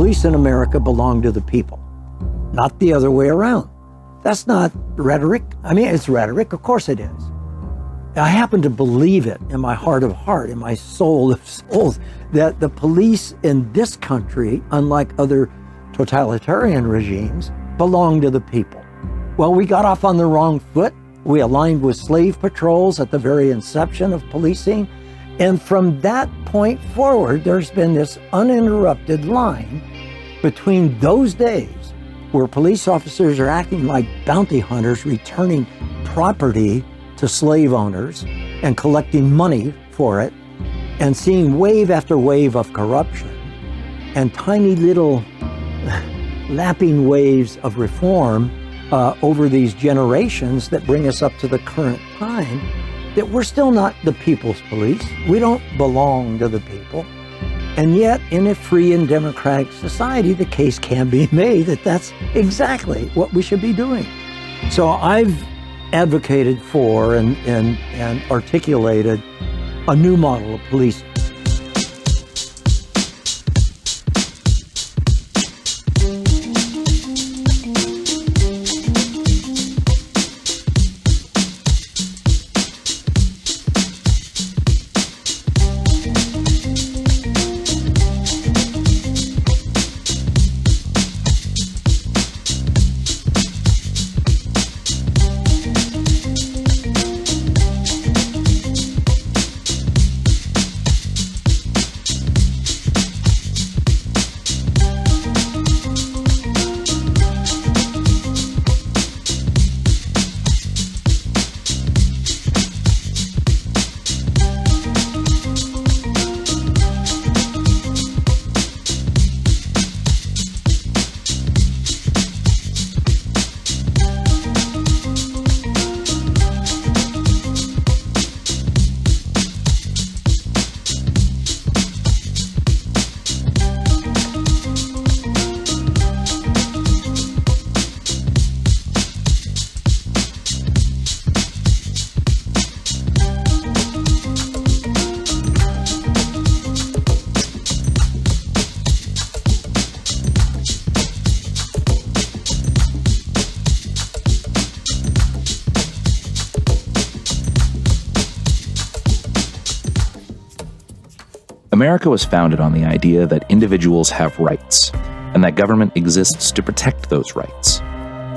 police in America belong to the people, not the other way around. That's not rhetoric. I mean, it's rhetoric, of course it is. I happen to believe it in my heart of heart, in my soul of souls, that the police in this country, unlike other totalitarian regimes, belong to the people. Well, we got off on the wrong foot. We aligned with slave patrols at the very inception of policing. And from that point forward, there's been this uninterrupted line between those days where police officers are acting like bounty hunters, returning property to slave owners and collecting money for it, and seeing wave after wave of corruption and tiny little lapping waves of reform over these generations that bring us up to the current time, that we're still not the people's police. We don't belong to the people. And yet, in a free and democratic society, the case can be made that that's exactly what we should be doing. So I've advocated for and articulated a new model of policing. America was founded on the idea that individuals have rights, and that government exists to protect those rights.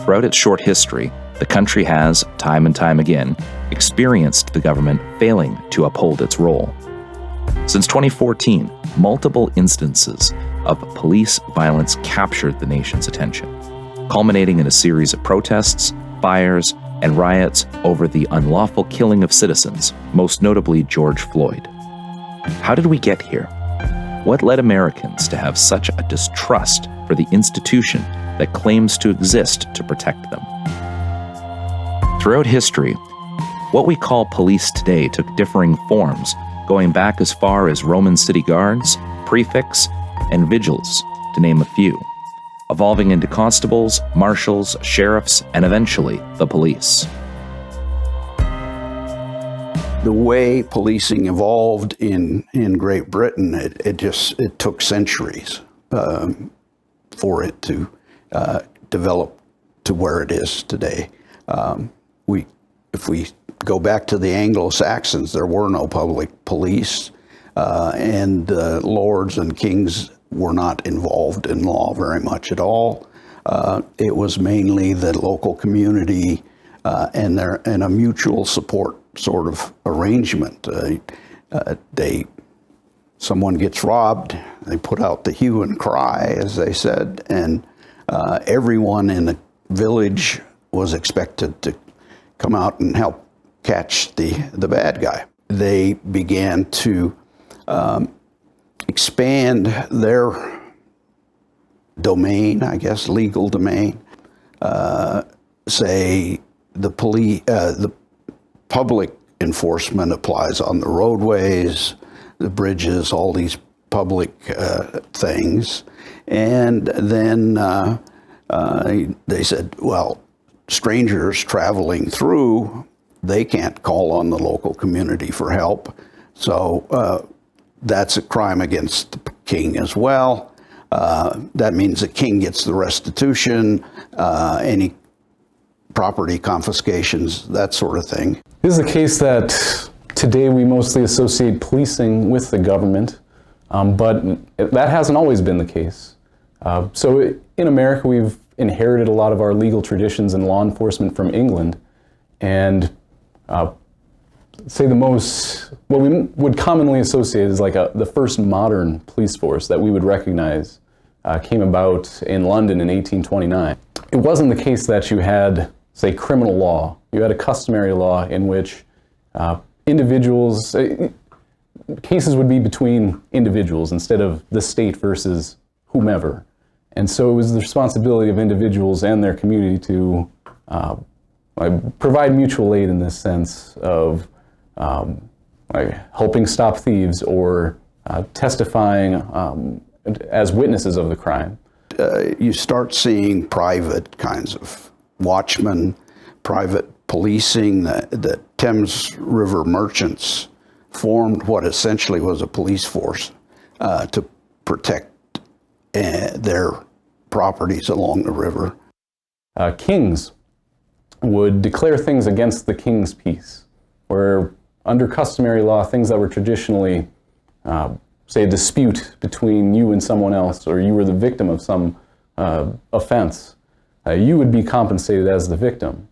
Throughout its short history, the country has, time and time again, experienced the government failing to uphold its role. Since 2014, multiple instances of police violence captured the nation's attention, culminating in a series of protests, fires, and riots over the unlawful killing of citizens, most notably George Floyd. How did we get here? What led Americans to have such a distrust for the institution that claims to exist to protect them? Throughout history, what we call police today took differing forms, going back as far as Roman city guards, prefects, and vigils, to name a few, evolving into constables, marshals, sheriffs, and eventually the police. The way policing evolved in Great Britain, it took centuries for it to develop to where it is today. If we go back to the Anglo-Saxons, there were no public police, and lords and kings were not involved in law very much at all. It was mainly the local community and a mutual support sort of arrangement. Someone gets robbed, they put out the hue and cry, as they said, and everyone in the village was expected to come out and help catch the bad guy. They began to expand their domain, I guess, legal domain. Say the public enforcement applies on the roadways, the bridges, all these public things. And then they said, well, strangers traveling through, they can't call on the local community for help. So that's a crime against the king as well. That means the king gets the restitution, any property confiscations, that sort of thing. This is a case that today we mostly associate policing with the government, but that hasn't always been the case. So in America, we've inherited a lot of our legal traditions and law enforcement from England, and say what we would commonly associate is like the first modern police force that we would recognize came about in London in 1829. It wasn't the case that you had, say, criminal law. You had a customary law in which individuals, cases would be between individuals instead of the state versus whomever. And so it was the responsibility of individuals and their community to provide mutual aid in this sense of helping stop thieves or testifying as witnesses of the crime. You start seeing private kinds of watchmen, private policing. The Thames River merchants formed what essentially was a police force to protect their properties along the river. Kings would declare things against the king's peace, where under customary law, things that were traditionally, say, a dispute between you and someone else, or you were the victim of some offense, you would be compensated as the victim.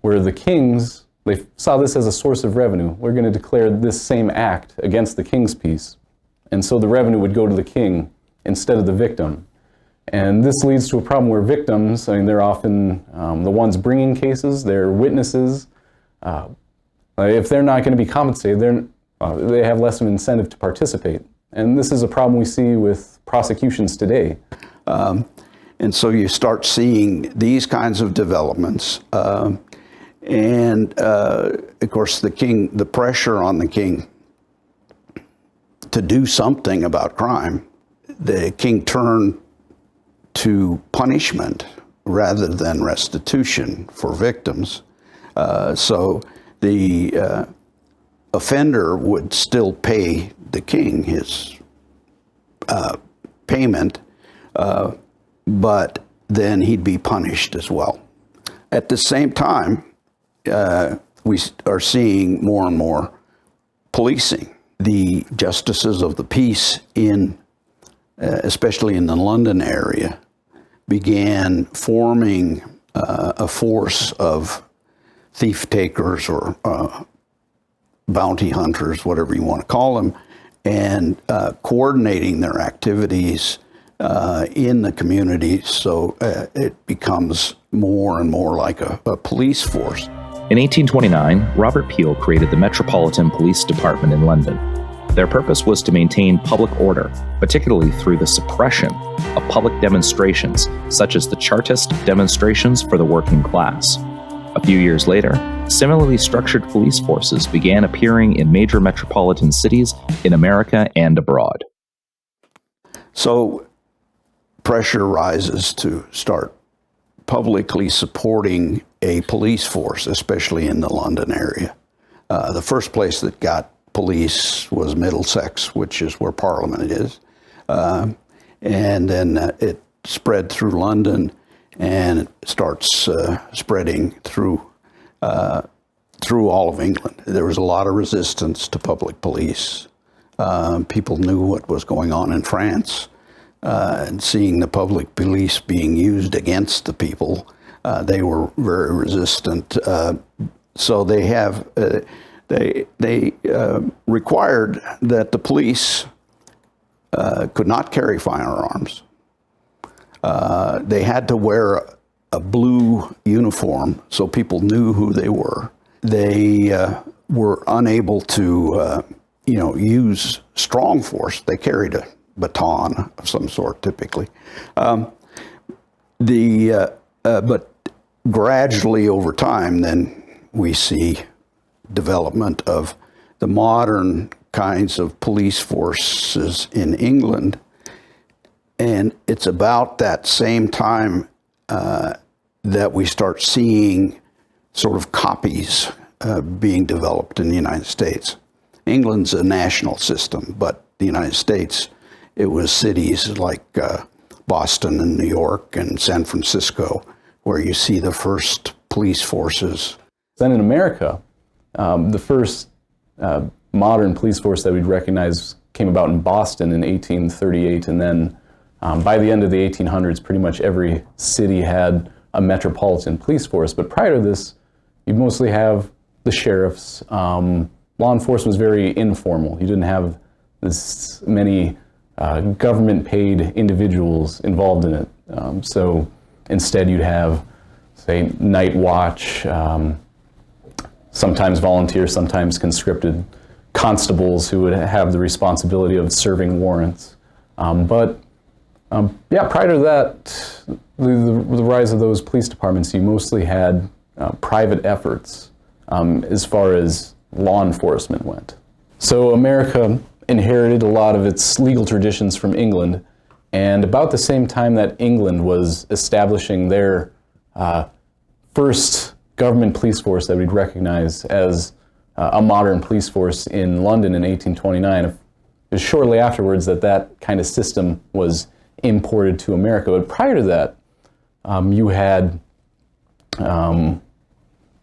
Where the kings, they saw this as a source of revenue. We're going to declare this same act against the king's peace. And so the revenue would go to the king instead of the victim. And this leads to a problem where victims, they're often the ones bringing cases, they're witnesses. If they're not going to be compensated, they have less of an incentive to participate. And this is a problem we see with prosecutions today. And so you start seeing these kinds of developments. And of course, the pressure on the king to do something about crime, the king turned to punishment rather than restitution for victims. So the offender would still pay the king his payment, but then he'd be punished as well. At the same time, we are seeing more and more policing. The justices of the peace especially in the London area, began forming a force of thief takers or bounty hunters, whatever you want to call them, and coordinating their activities in the community, so it becomes more and more like a police force. In 1829, Robert Peel created the Metropolitan Police Department in London. Their purpose was to maintain public order, particularly through the suppression of public demonstrations, such as the Chartist demonstrations for the working class. A few years later, similarly structured police forces began appearing in major metropolitan cities in America and abroad. So pressure rises to start publicly supporting a police force, especially in the London area. The first place that got police was Middlesex, which is where Parliament is. And then it spread through London, and it starts spreading through all of England. There was a lot of resistance to public police. People knew what was going on in France, and seeing the public police being used against the people, they were very resistant. So they required that the police could not carry firearms. They had to wear a blue uniform so people knew who they were. They were unable to, use strong force. They carried a baton of some sort, typically. But gradually over time, then we see development of the modern kinds of police forces in England. And it's about that same time that we start seeing sort of copies being developed in the United States. England's a national system, but the United States it was cities like Boston and New York and San Francisco where you see the first police forces. Then in America, the first modern police force that we'd recognize came about in Boston in 1838, and then by the end of the 1800s, pretty much every city had a metropolitan police force. But prior to this, you mostly have the sheriffs. Law enforcement was very informal. You didn't have this many government-paid individuals involved in it. So instead you'd have, say, night watch, sometimes volunteers, sometimes conscripted constables who would have the responsibility of serving warrants. But prior to that, the rise of those police departments, you mostly had private efforts as far as law enforcement went. So America inherited a lot of its legal traditions from England, and about the same time that England was establishing their first government police force that we'd recognize as a modern police force in London in 1829, it was shortly afterwards that kind of system was imported to America. But prior to that, you had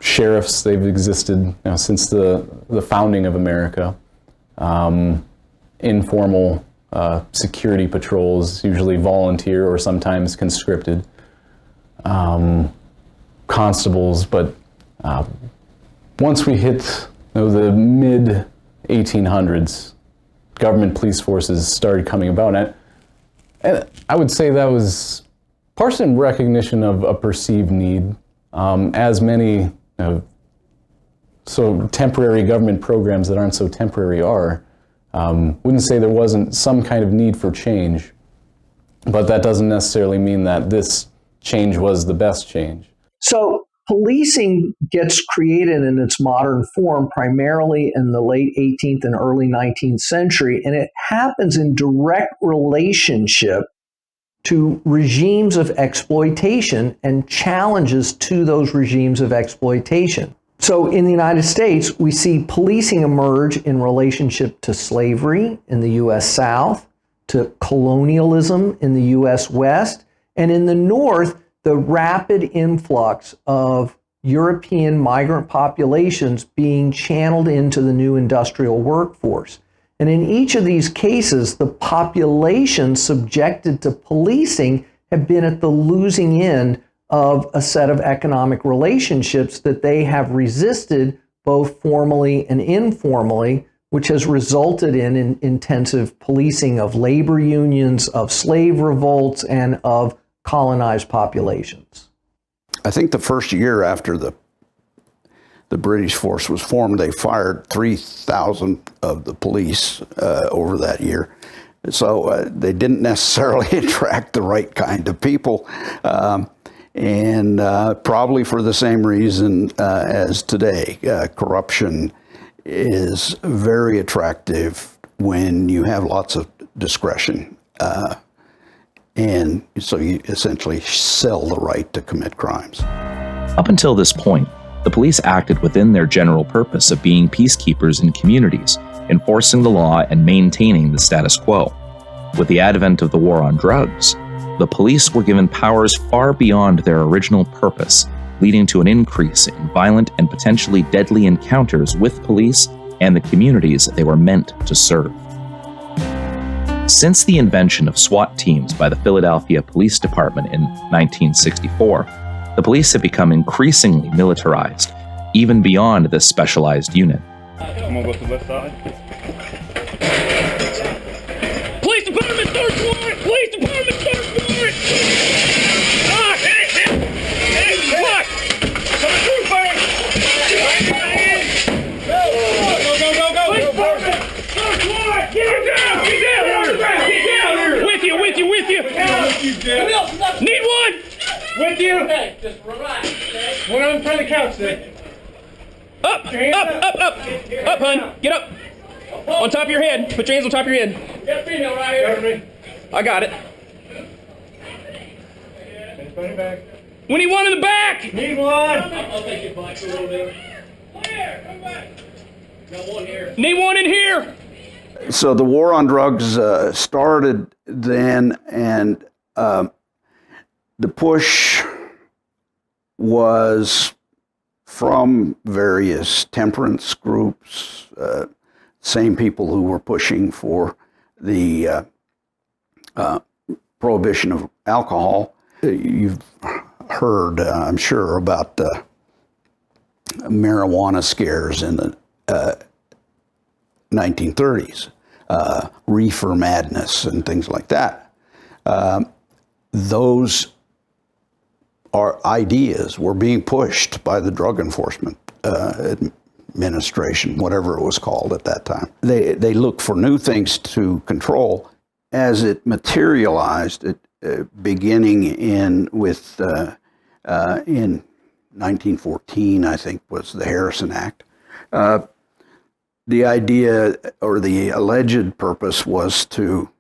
sheriffs. They've existed since the founding of America. Informal security patrols, usually volunteer or sometimes conscripted. Constables, but once we hit the mid-1800s, government police forces started coming about. And I would say that was partially in recognition of a perceived need, as many so temporary government programs that aren't so temporary are. Wouldn't say there wasn't some kind of need for change, but that doesn't necessarily mean that this change was the best change. So policing gets created in its modern form primarily in the late 18th and early 19th century, and it happens in direct relationship to regimes of exploitation and challenges to those regimes of exploitation. So in the United States, we see policing emerge in relationship to slavery in the U.S. South, to colonialism in the U.S. West, and in the North, the rapid influx of European migrant populations being channeled into the new industrial workforce. And in each of these cases, the population subjected to policing have been at the losing end of a set of economic relationships that they have resisted both formally and informally, which has resulted in intensive policing of labor unions, of slave revolts, and of colonized populations. I think the first year after the British force was formed, they fired 3,000 of the police over that year. So they didn't necessarily attract the right kind of people, and probably for the same reason as today. Corruption is very attractive when you have lots of discretion. And so you essentially sell the right to commit crimes. Up until this point, the police acted within their general purpose of being peacekeepers in communities, enforcing the law and maintaining the status quo. With the advent of the war on drugs, the police were given powers far beyond their original purpose, leading to an increase in violent and potentially deadly encounters with police and the communities they were meant to serve. Since the invention of SWAT teams by the Philadelphia Police Department in 1964, the police have become increasingly militarized, even beyond this specialized unit. I'm gonna go to the left side. Police Department, search warrant! Police Department, search warrant! Ah, hey, what? Coming through, fire! Go! Police Department, search warrant! Get him down! Get down here! With you! Need one! With you? Okay, just relax, okay? One on front of the couch, then. Up, hun. Get up. On top of your head. Put your hands on top of your head. Get a female right here. I got it. We need one in the back. Need one. I'll take it back a little bit. Clear. Come back. Got one here. Need one in here. So the war on drugs started then, and the push was from various temperance groups, same people who were pushing for the prohibition of alcohol. You've heard, I'm sure, about marijuana scares in the 1930s, reefer madness and things like that. Those ideas were being pushed by the Drug Enforcement Administration, whatever it was called at that time. They looked for new things to control. As it materialized, beginning in 1914, I think, was the Harrison Act. The idea, or the alleged purpose, was to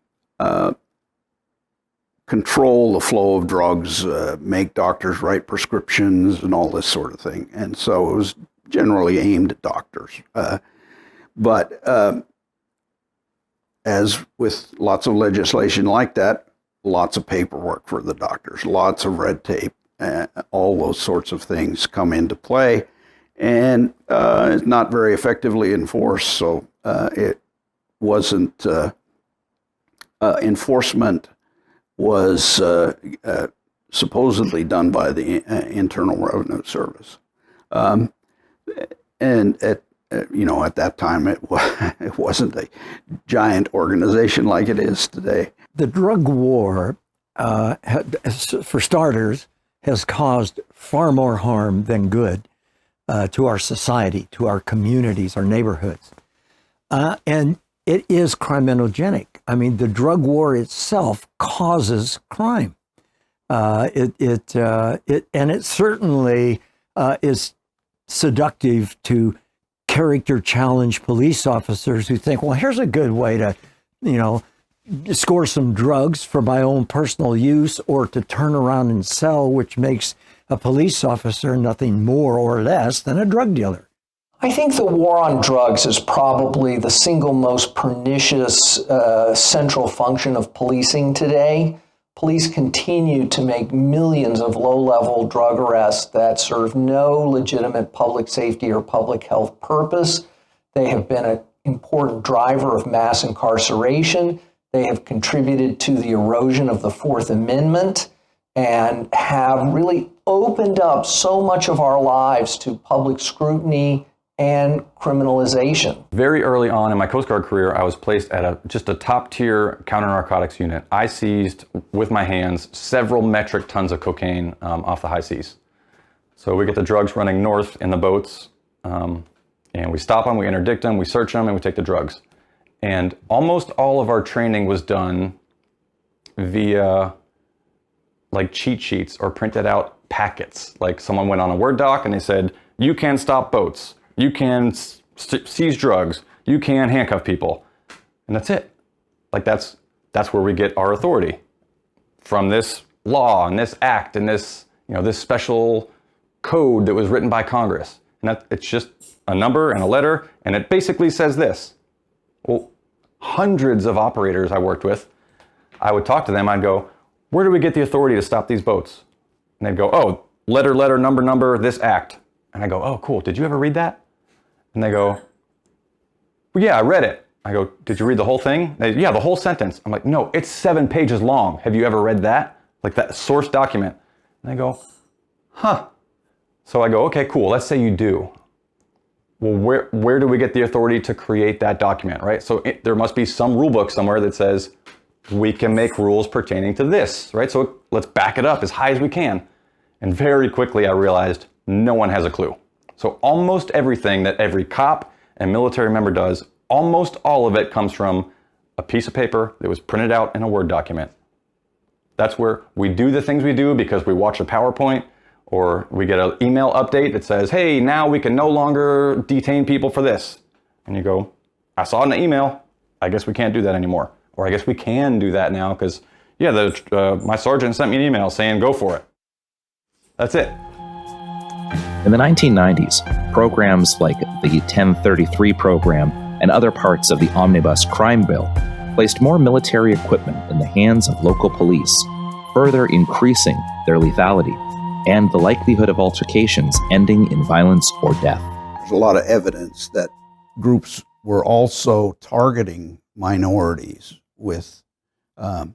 control the flow of drugs, make doctors write prescriptions, and all this sort of thing. And so it was generally aimed at doctors. But as with lots of legislation like that, lots of paperwork for the doctors, lots of red tape, all those sorts of things come into play. And it's not very effectively enforced, so it wasn't, enforcement was supposedly done by the Internal Revenue Service. And at that time, it wasn't a giant organization like it is today. The drug war, for starters, has caused far more harm than good to our society, to our communities, our neighborhoods. And it is criminogenic. I mean, the drug war itself causes crime. And it certainly is seductive to character challenge police officers who think, well, here's a good way to, score some drugs for my own personal use, or to turn around and sell, which makes a police officer nothing more or less than a drug dealer. I think the war on drugs is probably the single most pernicious central function of policing today. Police continue to make millions of low-level drug arrests that serve no legitimate public safety or public health purpose. They have been an important driver of mass incarceration. They have contributed to the erosion of the Fourth Amendment and have really opened up so much of our lives to public scrutiny and criminalization. Very early on in my Coast Guard career, I was placed at just a top-tier counter-narcotics unit. I seized, with my hands, several metric tons of cocaine off the high seas. So we get the drugs running north in the boats, and we stop them, we interdict them, we search them, and we take the drugs. And almost all of our training was done via like cheat sheets or printed out packets. Like someone went on a Word doc and they said, you can stop boats, you can seize drugs, you can handcuff people. And that's it. Like that's where we get our authority, from this law and this act and this, this special code that was written by Congress. And it's just a number and a letter, and it basically says this. Well, hundreds of operators I worked with, I would talk to them, I'd go, where do we get the authority to stop these boats? And they'd go, oh, letter, number, this act. And I go, oh, cool, did you ever read that? And they go, well, yeah, I read it. I go, did you read the whole thing? They, yeah, the whole sentence. I'm like, no, it's 7 pages long. Have you ever read that? Like that source document. And they go, huh. So I go, okay, cool, let's say you do. Well, where do we get the authority to create that document, right? So there must be some rule book somewhere that says we can make rules pertaining to this, right? So let's back it up as high as we can. And very quickly I realized no one has a clue. So almost everything that every cop and military member does, almost all of it comes from a piece of paper that was printed out in a Word document. That's where we do the things we do because we watch a PowerPoint, or we get an email update that says, hey, now we can no longer detain people for this. And you go, I saw it in the email. I guess we can't do that anymore. Or I guess we can do that now because, yeah, my sergeant sent me an email saying go for it. That's it. In the 1990s, programs like the 1033 program and other parts of the Omnibus Crime Bill placed more military equipment in the hands of local police, further increasing their lethality and the likelihood of altercations ending in violence or death. There's a lot of evidence that groups were also targeting minorities with the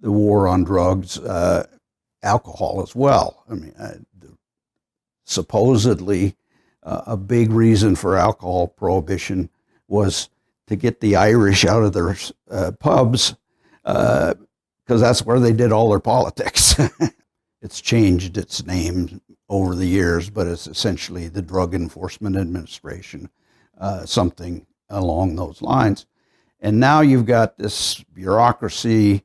war on drugs, alcohol as well. I mean, supposedly a big reason for alcohol prohibition was to get the Irish out of their pubs, because that's where they did all their politics. It's changed its name over the years, but it's essentially the Drug Enforcement Administration, something along those lines. And now you've got this bureaucracy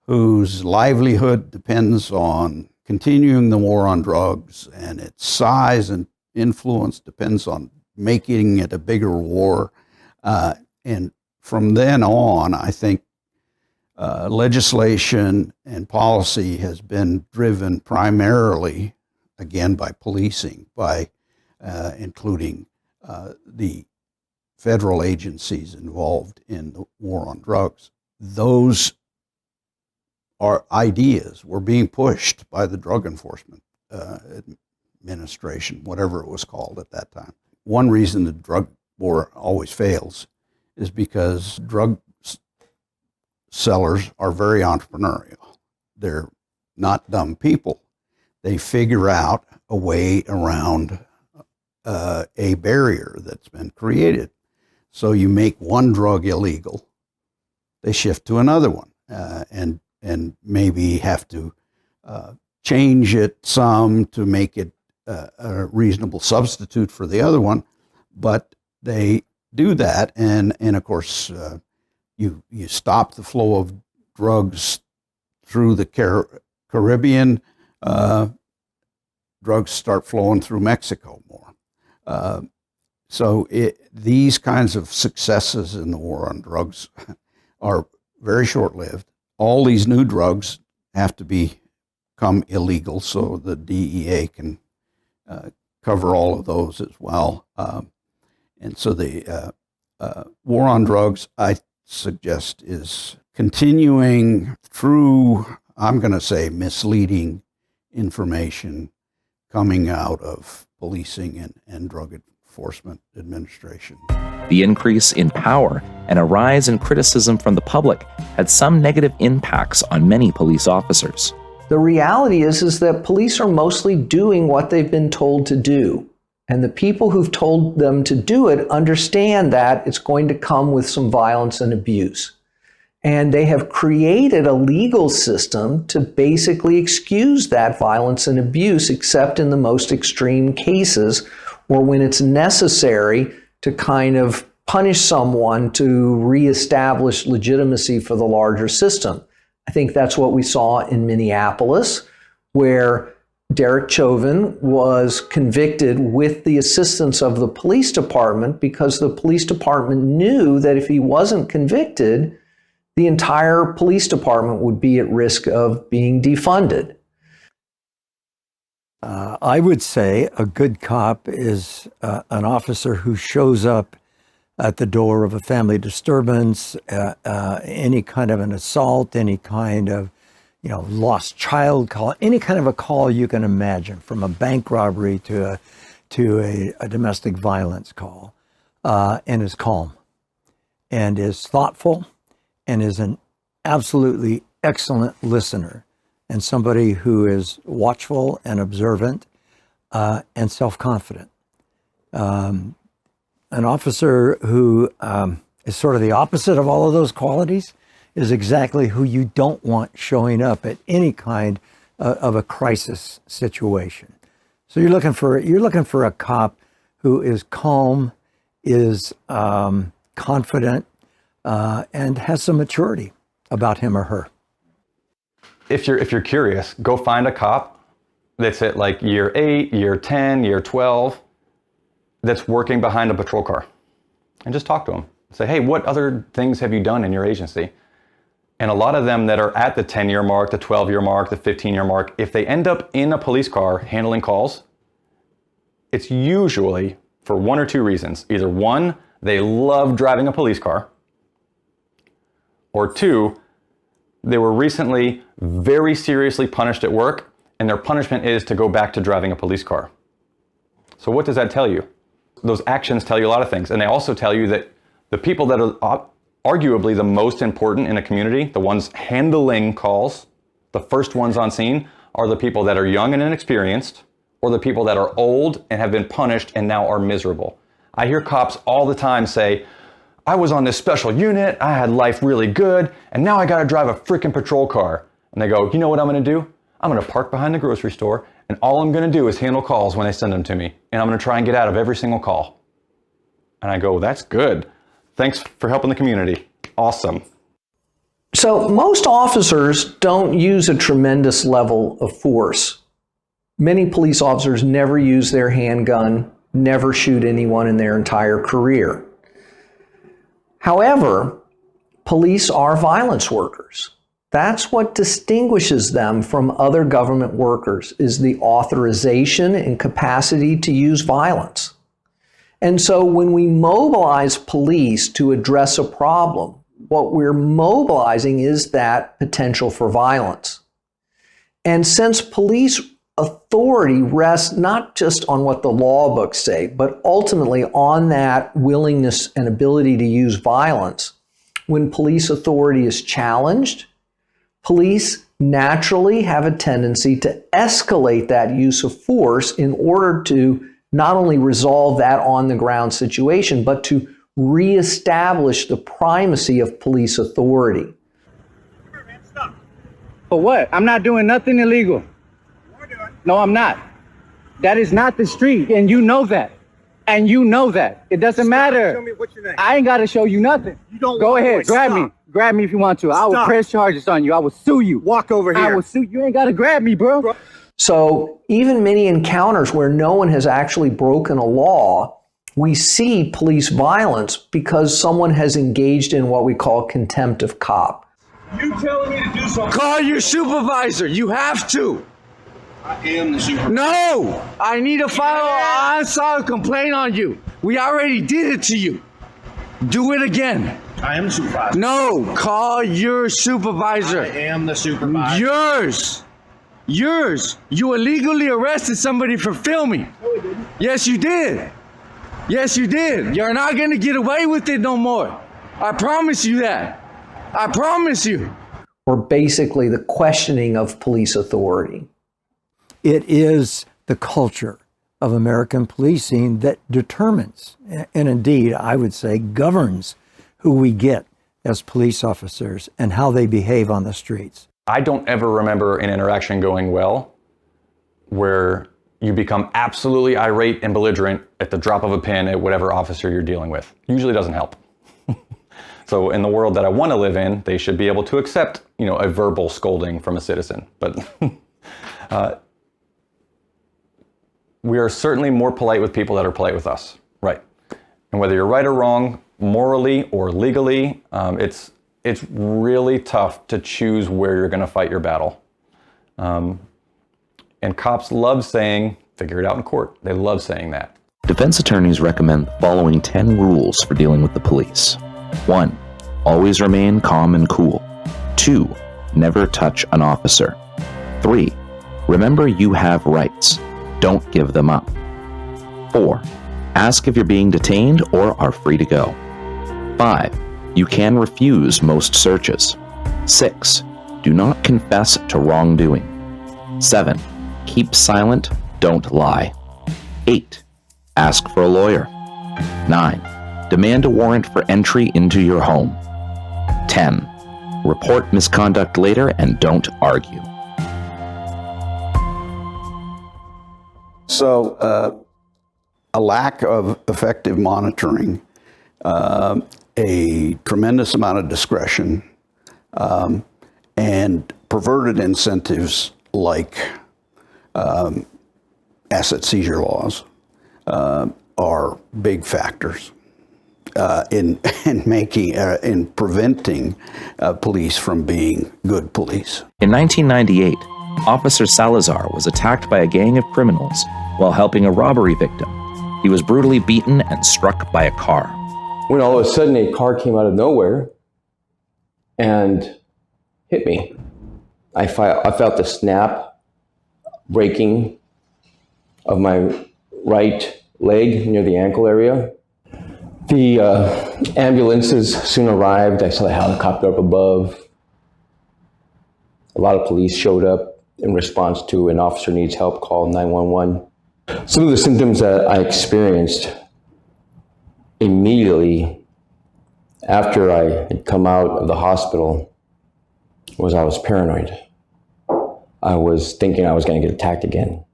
whose livelihood depends on continuing the war on drugs, and its size and influence depends on making it a bigger war. And from then on, I think legislation and policy has been driven primarily, again, by policing, by including the federal agencies involved in the war on drugs. Those are ideas were being pushed by the Drug Enforcement Administration, whatever it was called at that time. One reason the drug war always fails is because drug sellers are very entrepreneurial. They're not dumb people. They figure out a way around a barrier that's been created. So you make one drug illegal, they shift to another one, and maybe have to change it some to make it a reasonable substitute for the other one. But they do that, and of course, you stop the flow of drugs through the Caribbean, drugs start flowing through Mexico more. So these kinds of successes in the war on drugs are very short-lived. All these new drugs have to become illegal so the DEA can cover all of those as well. And so the war on drugs, I suggest, is continuing through, I'm going to say, misleading information coming out of policing and Drug Enforcement Administration. The increase in power and a rise in criticism from the public had some negative impacts on many police officers. The reality is that police are mostly doing what they've been told to do. And the people who've told them to do it understand that it's going to come with some violence and abuse. And they have created a legal system to basically excuse that violence and abuse, except in the most extreme cases, or when it's necessary to kind of punish someone to reestablish legitimacy for the larger system. I think that's what we saw in Minneapolis, where Derek Chauvin was convicted with the assistance of the police department because the police department knew that if he wasn't convicted, the entire police department would be at risk of being defunded. I would say a good cop is an officer who shows up at the door of a family disturbance, any kind of an assault, any kind of lost child call, any kind of a call you can imagine, from a bank robbery to a domestic violence call, and is calm and is thoughtful and is an absolutely excellent listener and somebody who is watchful and observant and self-confident. An officer who is sort of the opposite of all of those qualities is exactly who you don't want showing up at any kind of a crisis situation. So you're looking for a cop who is calm, is confident, and has some maturity about him or her. If you're curious, go find a cop that's at like year 8, year 10, year 12, that's working behind a patrol car, and just talk to them. Say, hey, what other things have you done in your agency? And a lot of them that are at the 10-year mark, the 12-year mark, the 15-year mark, if they end up in a police car handling calls, it's usually for one or two reasons. Either one, they love driving a police car, or 2, they were recently very seriously punished at work, and their punishment is to go back to driving a police car. So what does that tell you? Those actions tell you a lot of things, and they also tell you that the people that are arguably the most important in a community, the ones handling calls, the first ones on scene, are the people that are young and inexperienced, or the people that are old and have been punished and now are miserable. I hear cops all the time say, I was on this special unit, I had life really good, and now I gotta drive a freaking patrol car. And they go, you know what I'm gonna do? I'm gonna park behind the grocery store, and all I'm gonna do is handle calls when they send them to me. And I'm gonna try and get out of every single call. And I go, that's good. Thanks for helping the community. Awesome. So most officers don't use a tremendous level of force. Many police officers never use their handgun, never shoot anyone in their entire career. However, police are violence workers. That's what distinguishes them from other government workers, is the authorization and capacity to use violence. And so when we mobilize police to address a problem, what we're mobilizing is that potential for violence. And since police authority rests not just on what the law books say, but ultimately on that willingness and ability to use violence, when police authority is challenged, police naturally have a tendency to escalate that use of force in order to not only resolve that on-the-ground situation, but to reestablish the primacy of police authority. For what? I'm not doing nothing illegal. No, I'm not. That is not the street, and you know that. And you know that. It doesn't matter. Show me what's your name. I ain't got to show you nothing. You don't Go want ahead, to. grab Stop. me. Grab me if you want to. I will Stop. press charges on you. I will sue you. Walk over here. I will sue you. You ain't got to grab me, bro. So even many encounters where no one has actually broken a law, we see police violence because someone has engaged in what we call contempt of cop. You telling me to do something? Call your supervisor. You have to. I am the supervisor. No, I need to file an unsolved complaint on you. We already did it to you. Do it again. I am the supervisor. No, call your supervisor. I am the supervisor. Yours. You illegally arrested somebody for filming. No, he didn't. Yes, you did. Yes, you did. You're not going to get away with it no more. I promise you that. I promise you. Or basically the questioning of police authority. It is the culture of American policing that determines, and indeed, I would say, governs who we get as police officers and how they behave on the streets. I don't ever remember an interaction going well where you become absolutely irate and belligerent at the drop of a pin at whatever officer you're dealing with. Usually doesn't help. So in the world that I want to live in, they should be able to accept, a verbal scolding from a citizen. But we are certainly more polite with people that are polite with us, right? And whether you're right or wrong, morally or legally, it's really tough to choose where you're going to fight your battle. And cops love saying, figure it out in court. They love saying that. Defense attorneys recommend the following 10 rules for dealing with the police. 1. Always remain calm and cool. 2. Never touch an officer. 3. Remember you have rights. Don't give them up. 4. Ask if you're being detained or are free to go. 5. You can refuse most searches. 6. Do not confess to wrongdoing. 7. Keep silent, don't lie. 8. Ask for a lawyer. 9. Demand a warrant for entry into your home. 10. Report misconduct later and don't argue. So a lack of effective monitoring, a tremendous amount of discretion, and perverted incentives like asset seizure laws are big factors in preventing police from being good police. In 1998, Officer Salazar was attacked by a gang of criminals while helping a robbery victim. He was brutally beaten and struck by a car. when all of a sudden a car came out of nowhere and hit me. I felt the snap breaking of my right leg near the ankle area. The ambulances soon arrived. I saw the helicopter up above. A lot of police showed up in response to an officer needs help, call 911. Some of the symptoms that I experienced immediately after I had come out of the hospital was I was paranoid. I was thinking I was going to get attacked again.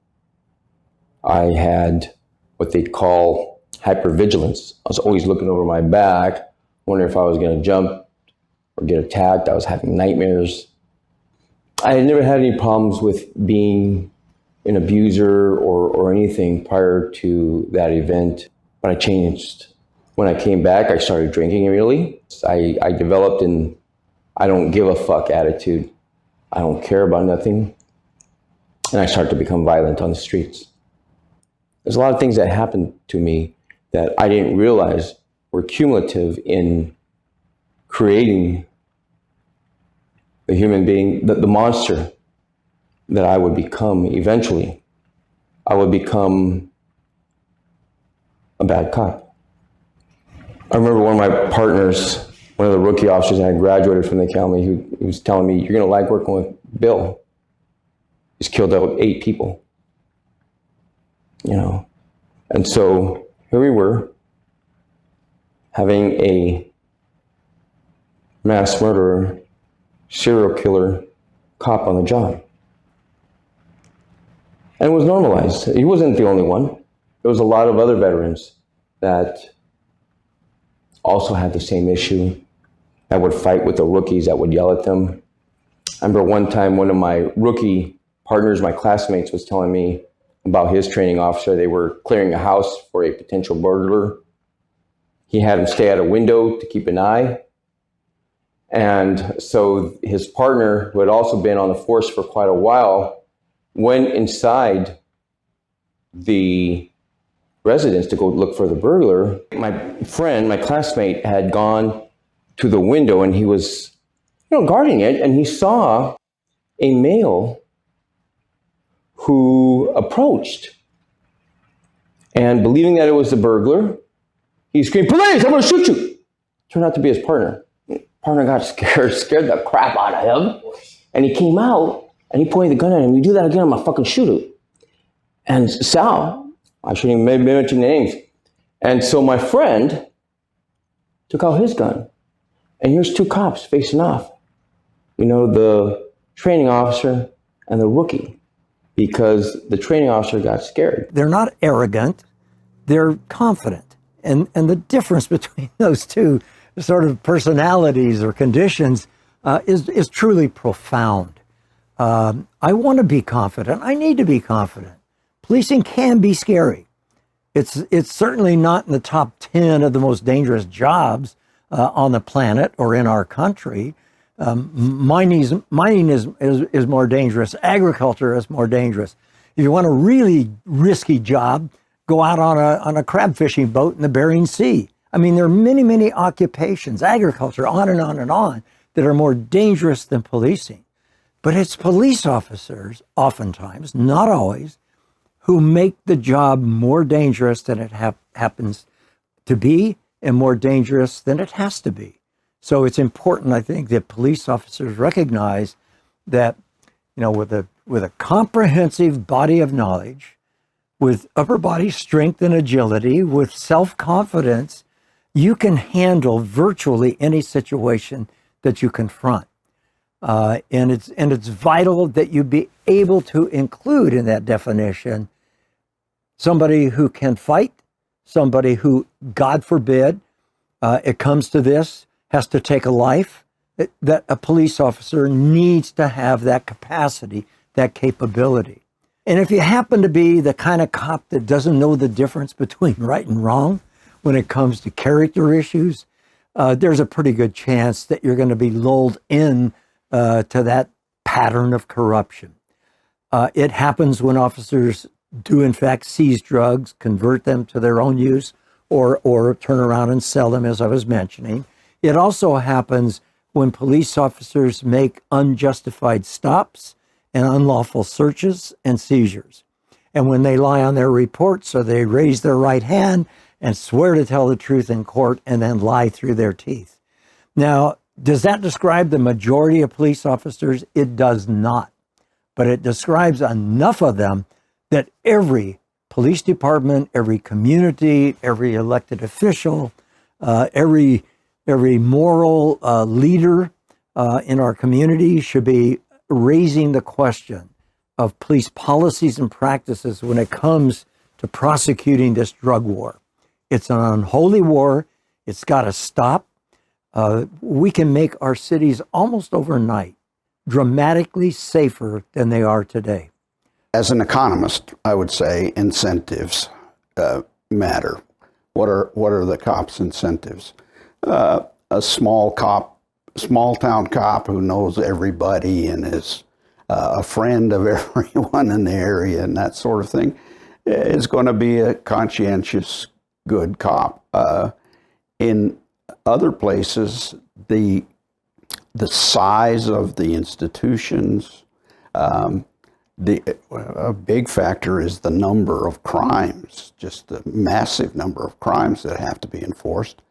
I had what they call hypervigilance. I was always looking over my back, wondering if I was going to jump or get attacked. I was having nightmares. I had never had any problems with being an abuser or anything prior to that event, but I changed. When I came back, I started drinking immediately. I developed an I don't give a fuck attitude. I don't care about nothing. And I started to become violent on the streets. There's a lot of things that happened to me that I didn't realize were cumulative in creating the human being, the monster that I would become eventually. I would become a bad cop. I remember one of my partners, one of the rookie officers, and I graduated from the academy, he was telling me, you're gonna like working with Bill. He's killed out 8 people, you know? And so here we were, having a mass murderer, serial killer cop on the job. And it was normalized. He wasn't the only one. There was a lot of other veterans that also had the same issue, that would fight with the rookies, that would yell at them. I remember one time one of my rookie partners, my classmates, was telling me about his training officer. They were clearing a house for a potential burglar. He had him stay at a window to keep an eye. And so his partner, who had also been on the force for quite a while, went inside the residence to go look for the burglar. My friend, my classmate, had gone to the window and he was, guarding it, and he saw a male who approached. And believing that it was the burglar, he screamed, "Police, I'm gonna shoot you!" Turned out to be his partner. Partner got scared the crap out of him. And he came out and he pointed the gun at him. "You do that again, I'm gonna fucking shoot you." And Sal, I shouldn't even mention names. And so my friend took out his gun. And here's 2 cops facing off. The training officer and the rookie, because the training officer got scared. They're not arrogant, they're confident. And the difference between those two sort of personalities or conditions is truly profound. I want to be confident. I need to be confident. Policing can be scary. It's certainly not in the top 10 of the most dangerous jobs on the planet or in our country. Mining is more dangerous. Agriculture is more dangerous. If you want a really risky job, go out on a crab fishing boat in the Bering Sea. I mean, there are many, many occupations, agriculture, on and on and on, that are more dangerous than policing. But it's police officers, oftentimes, not always, who make the job more dangerous than it happens to be and more dangerous than it has to be. So it's important, I think, that police officers recognize that, with a comprehensive body of knowledge, with upper body strength and agility, with self-confidence, you can handle virtually any situation that you confront. And it's vital that you be able to include in that definition somebody who can fight, somebody who, God forbid, it comes to this, has to take a life, that a police officer needs to have that capacity, that capability. And if you happen to be the kind of cop that doesn't know the difference between right and wrong when it comes to character issues, there's a pretty good chance that you're going to be lulled in to that pattern of corruption. It happens when officers do in fact seize drugs, convert them to their own use, or turn around and sell them, as I was mentioning. It also happens when police officers make unjustified stops and unlawful searches and seizures. And when they lie on their reports, or they raise their right hand and swear to tell the truth in court and then lie through their teeth. Now, does that describe the majority of police officers? It does not. But it describes enough of them that every police department, every community, every elected official, every moral leader in our community should be raising the question of police policies and practices when it comes to prosecuting this drug war. It's an unholy war. It's got to stop. We can make our cities almost overnight dramatically safer than they are today. As an economist, I would say incentives matter. What are the cops' incentives? A small town cop who knows everybody and is a friend of everyone in the area and that sort of thing is going to be a conscientious, good cop. In other places, the size of the institutions, a big factor is the number of crimes, just the massive number of crimes that have to be enforced,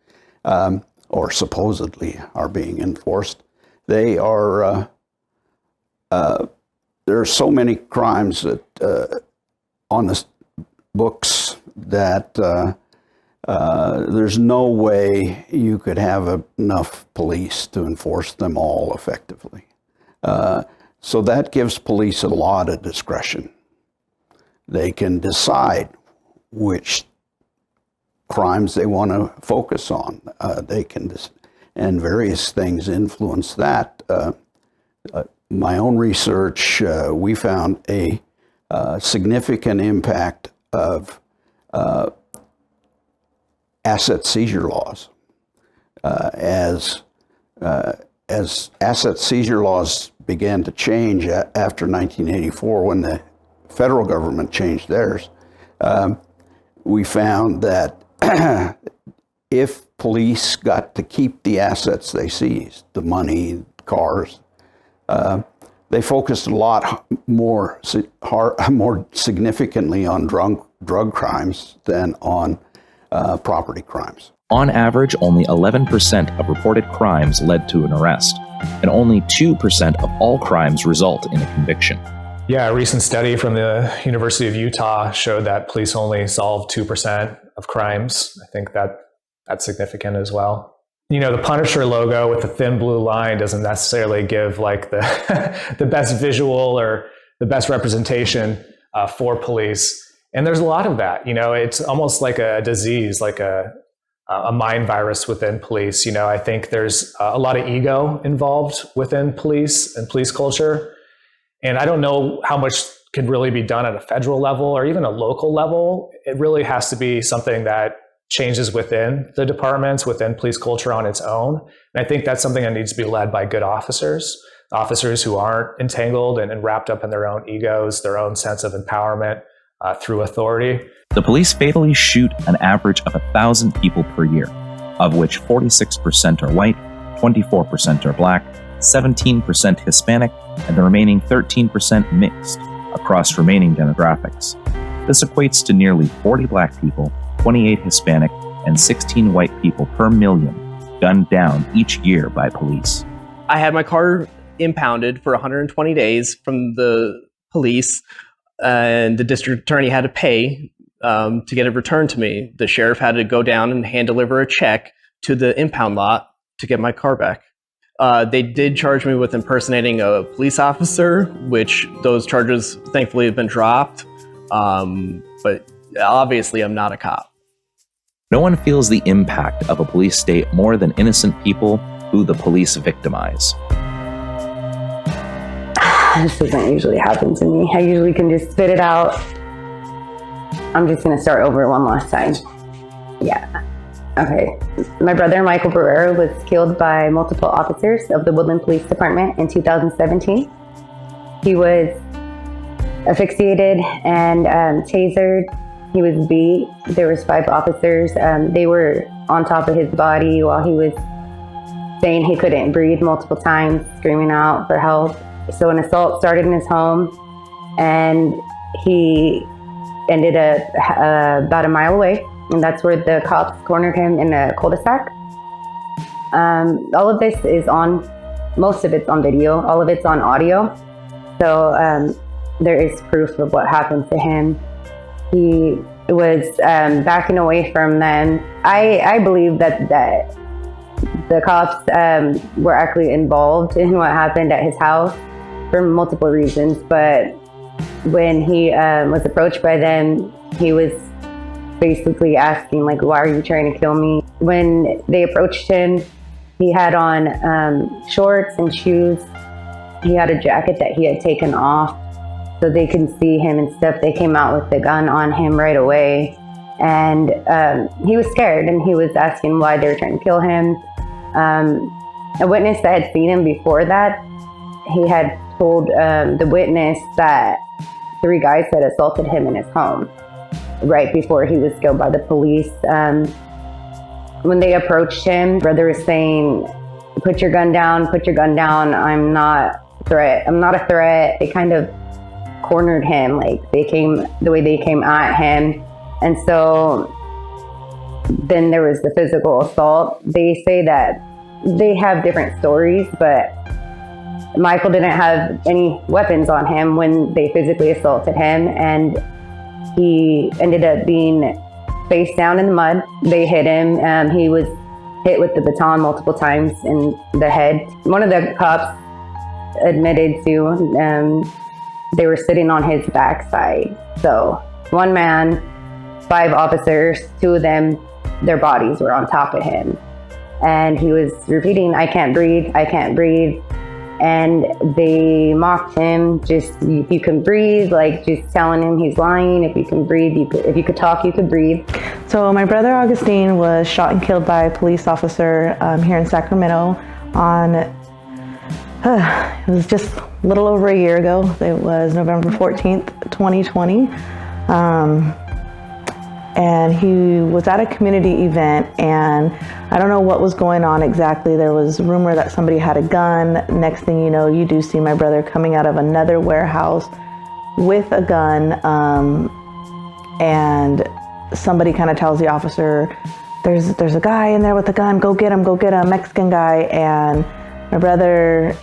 or supposedly are being enforced. They are, there are so many crimes that on the books that there's no way you could have enough police to enforce them all effectively. So that gives police a lot of discretion. They can decide which crimes they want to focus on. And various things influence that. My own research, we found a significant impact of asset seizure laws. As asset seizure laws began to change after 1984, when the federal government changed theirs, we found that if police got to keep the assets they seized, the money, cars, they focused a lot more significantly on drug crimes than on property crimes. On average, only 11% of reported crimes led to an arrest, and only 2% of all crimes result in a conviction. Yeah, a recent study from the University of Utah showed that police only solve 2% of crimes. I think that's significant as well. You know, the Punisher logo with the thin blue line doesn't necessarily give like the best visual or the best representation for police. And there's a lot of that. You know, it's almost like a disease, like a mind virus within police. You know, I think there's a lot of ego involved within police and police culture. And I don't know how much could really be done at a federal level or even a local level. It really has to be something that changes within the departments, within police culture on its own. And I think that's something that needs to be led by good officers who aren't entangled and wrapped up in their own egos, their own sense of empowerment through authority. The police fatally shoot an average of 1,000 people per year, of which 46% are white, 24% are black, 17% Hispanic, and the remaining 13% mixed across remaining demographics. This equates to nearly 40 black people, 28 Hispanic, and 16 white people per million gunned down each year by police. I had my car impounded for 120 days from the police, and the district attorney had to pay to get it returned to me. The sheriff had to go down and hand deliver a check to the impound lot to get my car back. They did charge me with impersonating a police officer, which those charges thankfully have been dropped. But obviously I'm not a cop. No one feels the impact of a police state more than innocent people who the police victimize. This doesn't usually happen to me. I usually can just spit it out. I'm just gonna start over one last time. Yeah. Okay. My brother, Michael Barrera, was killed by multiple officers of the Woodland Police Department in 2017. He was asphyxiated and tasered He was beat. There was 5 officers. They were on top of his body while he was saying he couldn't breathe multiple times, screaming out for help. So an assault started in his home, and he ended up about a mile away, and that's where the cops cornered him in a cul-de-sac. All of this is on, most of it's on video, all of it's on audio. So there is proof of what happened to him. He was backing away from them. I believe that the cops were actually involved in what happened at his house for multiple reasons, but when he was approached by them, he was basically asking, like, why are you trying to kill me? When they approached him, he had on shorts and shoes. He had a jacket that he had taken off so they can see him and stuff. They came out with the gun on him right away, and he was scared, and he was asking why they were trying to kill him. A witness that had seen him before that, he had told the witness that 3 guys had assaulted him in his home right before he was killed by the police. When they approached him, brother was saying, put your gun down, put your gun down. I'm not a threat. They kind of cornered him, like the way they came at him. And so then there was the physical assault. They say that they have different stories, but Michael didn't have any weapons on him when they physically assaulted him, and he ended up being face down in the mud. They hit him. He was hit with the baton multiple times in the head. One of the cops admitted to they were sitting on his backside. So 1 man, 5 officers, 2 of them, their bodies were on top of him. And he was repeating, I can't breathe, I can't breathe. And they mocked him, just, if you can breathe, like just telling him he's lying. If you can breathe, if you could talk, you could breathe. So my brother Augustine was shot and killed by a police officer here in Sacramento on, it was just a little over a year ago. It was November 14th, 2020. And he was at a community event, and I don't know what was going on exactly. There was rumor that somebody had a gun. Next thing you know, you do see my brother coming out of another warehouse with a gun, and somebody kind of tells the officer, there's a guy in there with a gun, go get him, Mexican guy. And my brother,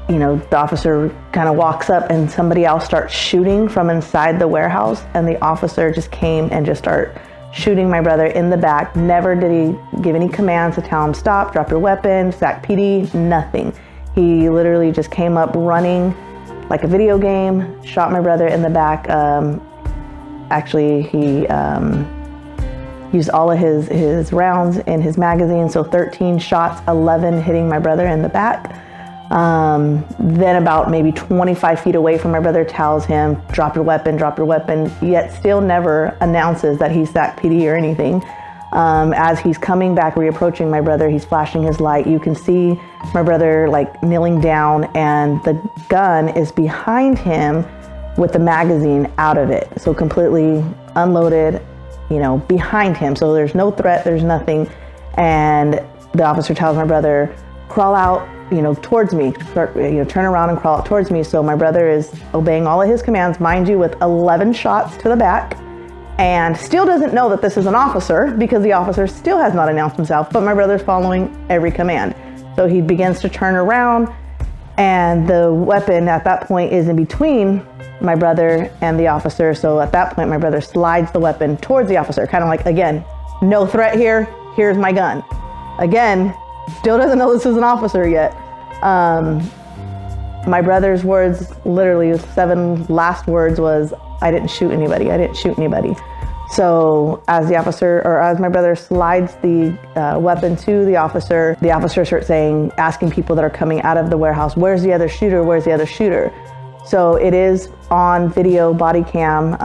the officer kind of walks up, and somebody else starts shooting from inside the warehouse, and the officer just came and just started shooting my brother in the back. Never did he give any commands to tell him stop, drop your weapon, Sac PD, nothing. He literally just came up running like a video game, shot my brother in the back. Actually, he used all of his rounds in his magazine, so 13 shots, 11 hitting my brother in the back. Then about maybe 25 feet away from my brother tells him, drop your weapon, yet still never announces that he's Sac PD or anything. As he's coming back, reapproaching my brother, he's flashing his light. You can see my brother like kneeling down, and the gun is behind him with the magazine out of it. So completely unloaded, behind him. So there's no threat, there's nothing. And the officer tells my brother, crawl out, towards me, turn around and crawl out towards me. So my brother is obeying all of his commands, mind you, with 11 shots to the back, and still doesn't know that this is an officer because the officer still has not announced himself, but my brother's following every command. So he begins to turn around, and the weapon at that point is in between my brother and the officer. So at that point, my brother slides the weapon towards the officer, kind of like, again, no threat here, here's my gun. Again, still doesn't know this is an officer yet. My brother's words, literally 7 last words was, I didn't shoot anybody. So as my brother slides the weapon to the officer starts saying, asking people that are coming out of the warehouse, where's the other shooter? So it is on video body cam,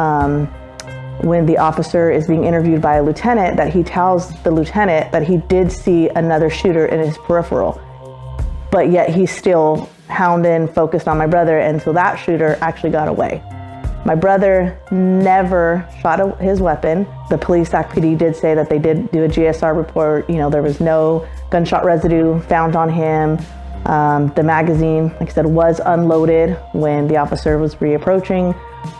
when the officer is being interviewed by a lieutenant, that he tells the lieutenant that he did see another shooter in his peripheral, but yet he's still hounding, focused on my brother until that shooter actually got away. My brother never shot his weapon. The police PD did say that they did do a GSR report. You know, there was no gunshot residue found on him. The magazine, like I said, was unloaded when the officer was reapproaching.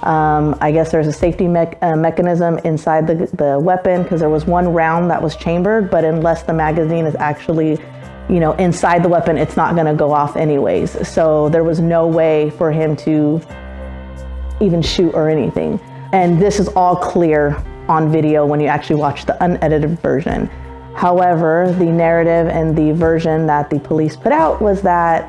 I guess there's a safety mechanism inside the weapon, because there was one round that was chambered, but unless the magazine is actually, you know, inside the weapon, it's not going to go off anyways. So there was no way for him to even shoot or anything. And this is all clear on video when you actually watch the unedited version. However, the narrative and the version that the police put out was that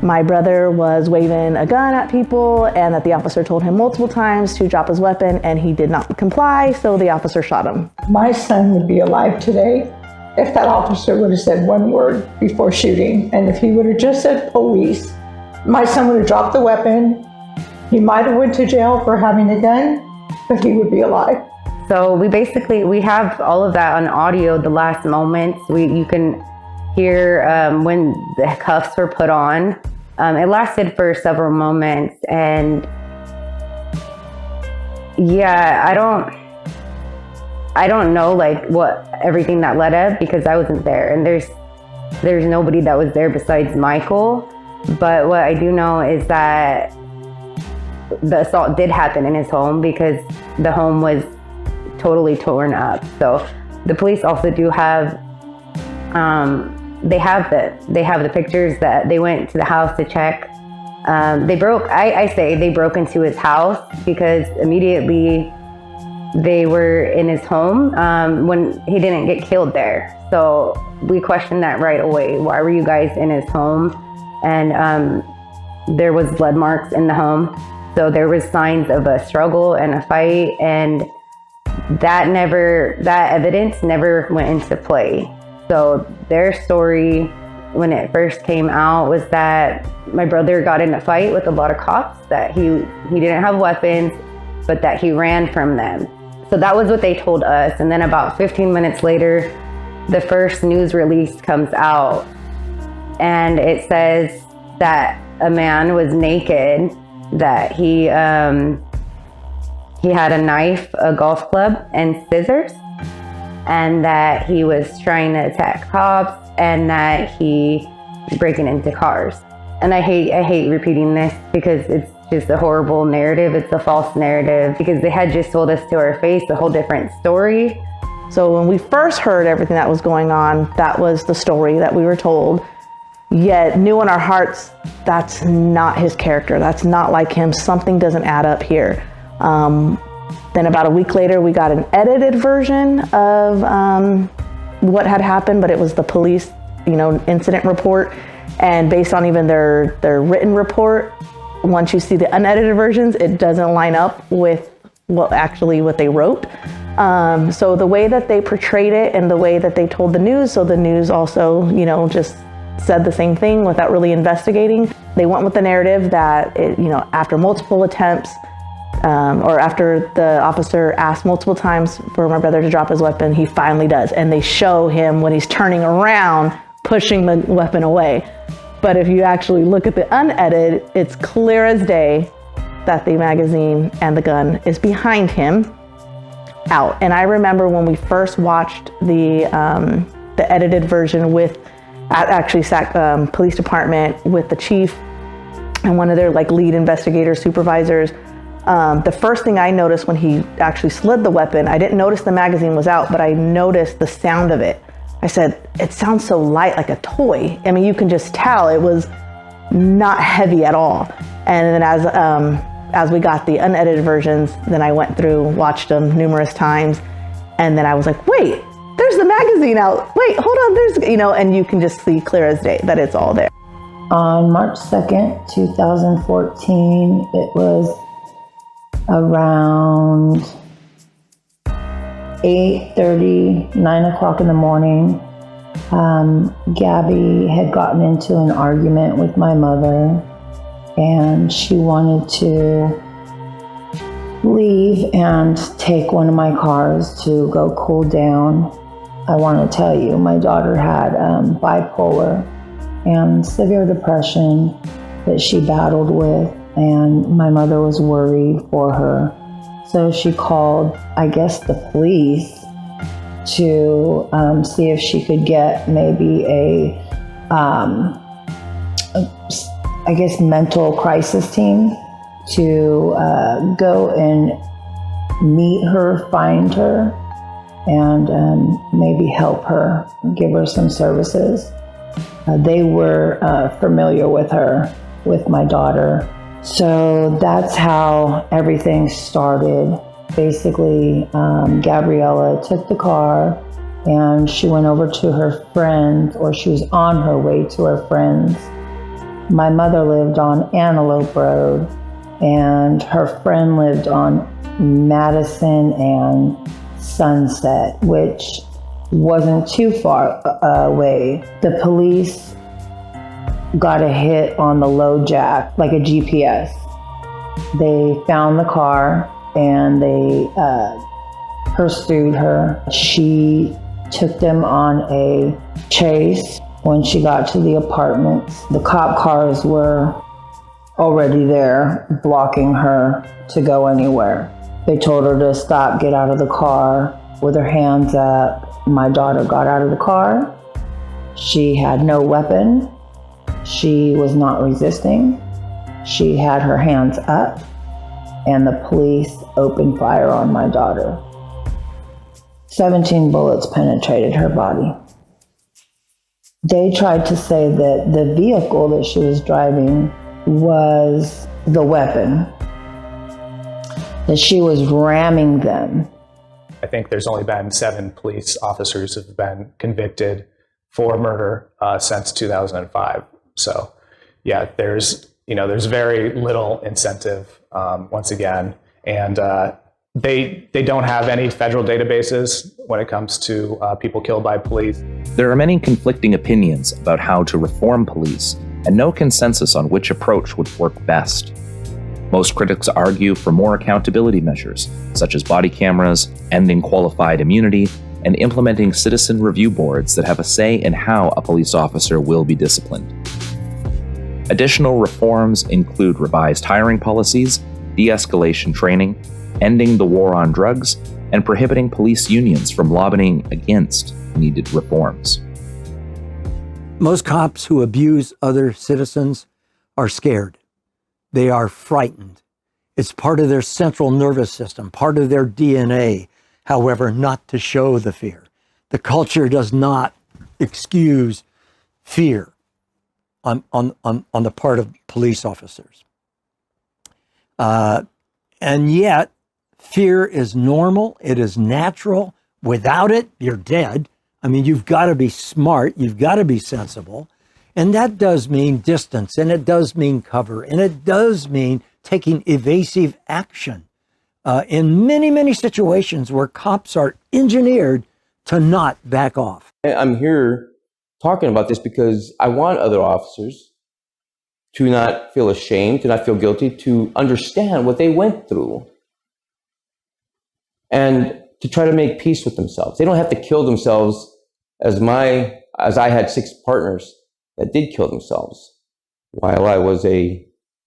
my brother was waving a gun at people and that the officer told him multiple times to drop his weapon and he did not comply, so the officer shot him. My son would be alive today if that officer would have said one word before shooting, and if he would have just said police, my son would have dropped the weapon. He might have went to jail for having a gun, but he would be alive. So we have all of that on audio, the last moments. You can hear when the cuffs were put on. It lasted for several moments, and yeah, I don't know like what everything that led up, because I wasn't there, and there's nobody that was there besides Michael. But what I do know is that the assault did happen in his home, because the home was totally torn up. So the police also do have, they have the pictures that they went to the house to check. I say they broke into his house, because immediately they were in his home when he didn't get killed there. So we questioned that right away. Why were you guys in his home? And there was blood marks in the home. So there was signs of a struggle and a fight, and that evidence never went into play. So their story, when it first came out, was that my brother got in a fight with a lot of cops, that he didn't have weapons, but that he ran from them. So that was what they told us. And then about 15 minutes later, the first news release comes out, and it says that a man was naked, that he had a knife, a golf club, and scissors, and that he was trying to attack cops, and that he was breaking into cars. And I hate repeating this, because it's just a horrible narrative. It's a false narrative, because they had just told us to our face a whole different story. So when we first heard everything that was going on, that was the story that we were told. Yet knew in our hearts, that's not his character. That's not like him. Something doesn't add up here. Then about a week later, we got an edited version of what had happened, but it was the police, incident report. And based on even their written report, once you see the unedited versions, it doesn't line up with what they wrote. So the way that they portrayed it and the way that they told the news, so the news also, just said the same thing without really investigating. They went with the narrative that, after multiple attempts, or after the officer asked multiple times for my brother to drop his weapon, he finally does. And they show him when he's turning around, pushing the weapon away. But if you actually look at the unedited, it's clear as day that the magazine and the gun is behind him, out. And I remember when we first watched the edited version at Sac Police Department with the chief and one of their lead investigator supervisors. The first thing I noticed when he actually slid the weapon, I didn't notice the magazine was out, but I noticed the sound of it. I said, it sounds so light, like a toy. I mean, you can just tell it was not heavy at all. And then as we got the unedited versions, then I went through, watched them numerous times, and then I was like, wait, there's the magazine out. Wait, hold on, there's, and you can just see clear as day that it's all there. On March 2nd, 2014, it was around 8:30, 9 o'clock in the morning. Gabby had gotten into an argument with my mother, and she wanted to leave and take one of my cars to go cool down. I want to tell you, my daughter had bipolar and severe depression that she battled with. and my mother was worried for her. So she called, I guess, the police to see if she could get maybe a I guess, mental crisis team to go and meet her, find her, and maybe help her, give her some services. They were familiar with her, with my daughter. So that's how everything started. Basically, Gabriella took the car and she went over to her friends, or she was on her way to her friends. My mother lived on Antelope Road, and her friend lived on Madison and Sunset, which wasn't too far away. The police got a hit on the load jack, like a GPS. They found the car and they pursued her. She took them on a chase. When she got to the apartments, the cop cars were already there, blocking her to go anywhere. They told her to stop, get out of the car with her hands up. My daughter got out of the car. She had no weapon. She was not resisting. She had her hands up, and the police opened fire on my daughter. 17 bullets penetrated her body. They tried to say that the vehicle that she was driving was the weapon, that she was ramming them. I think there's only been 7 police officers who have been convicted for murder since 2005. So, yeah, there's very little incentive once again, and they don't have any federal databases when it comes to people killed by police. There are many conflicting opinions about how to reform police, and no consensus on which approach would work best. Most critics argue for more accountability measures, such as body cameras, ending qualified immunity, and implementing citizen review boards that have a say in how a police officer will be disciplined. Additional reforms include revised hiring policies, de-escalation training, ending the war on drugs, and prohibiting police unions from lobbying against needed reforms. Most cops who abuse other citizens are scared. They are frightened. It's part of their central nervous system, part of their DNA, however, not to show the fear. The culture does not excuse fear on the part of police officers. And yet, fear is normal, it is natural. Without it, you're dead. I mean, you've got to be smart, you've got to be sensible. And that does mean distance, and it does mean cover, and it does mean taking evasive action in many, many situations where cops are engineered to not back off. I'm here talking about this because I want other officers to not feel ashamed, to not feel guilty, to understand what they went through, and to try to make peace with themselves. They don't have to kill themselves as I had 6 partners that did kill themselves while I was a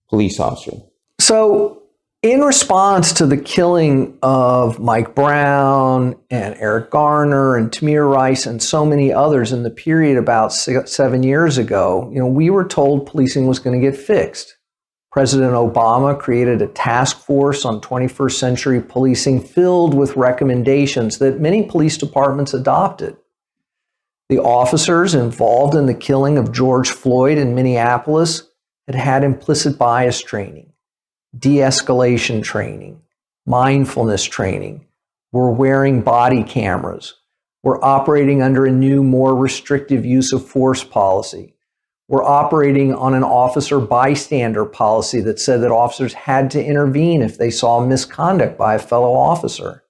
police officer. So in response to the killing of Mike Brown and Eric Garner and Tamir Rice and so many others in the period about 7 years ago, we were told policing was going to get fixed. President Obama created a task force on 21st century policing filled with recommendations that many police departments adopted. The officers involved in the killing of George Floyd in Minneapolis had implicit bias training, de-escalation training, mindfulness training, were wearing body cameras, were operating under a new, more restrictive use of force policy. We're operating on an officer bystander policy that said that officers had to intervene if they saw misconduct by a fellow officer.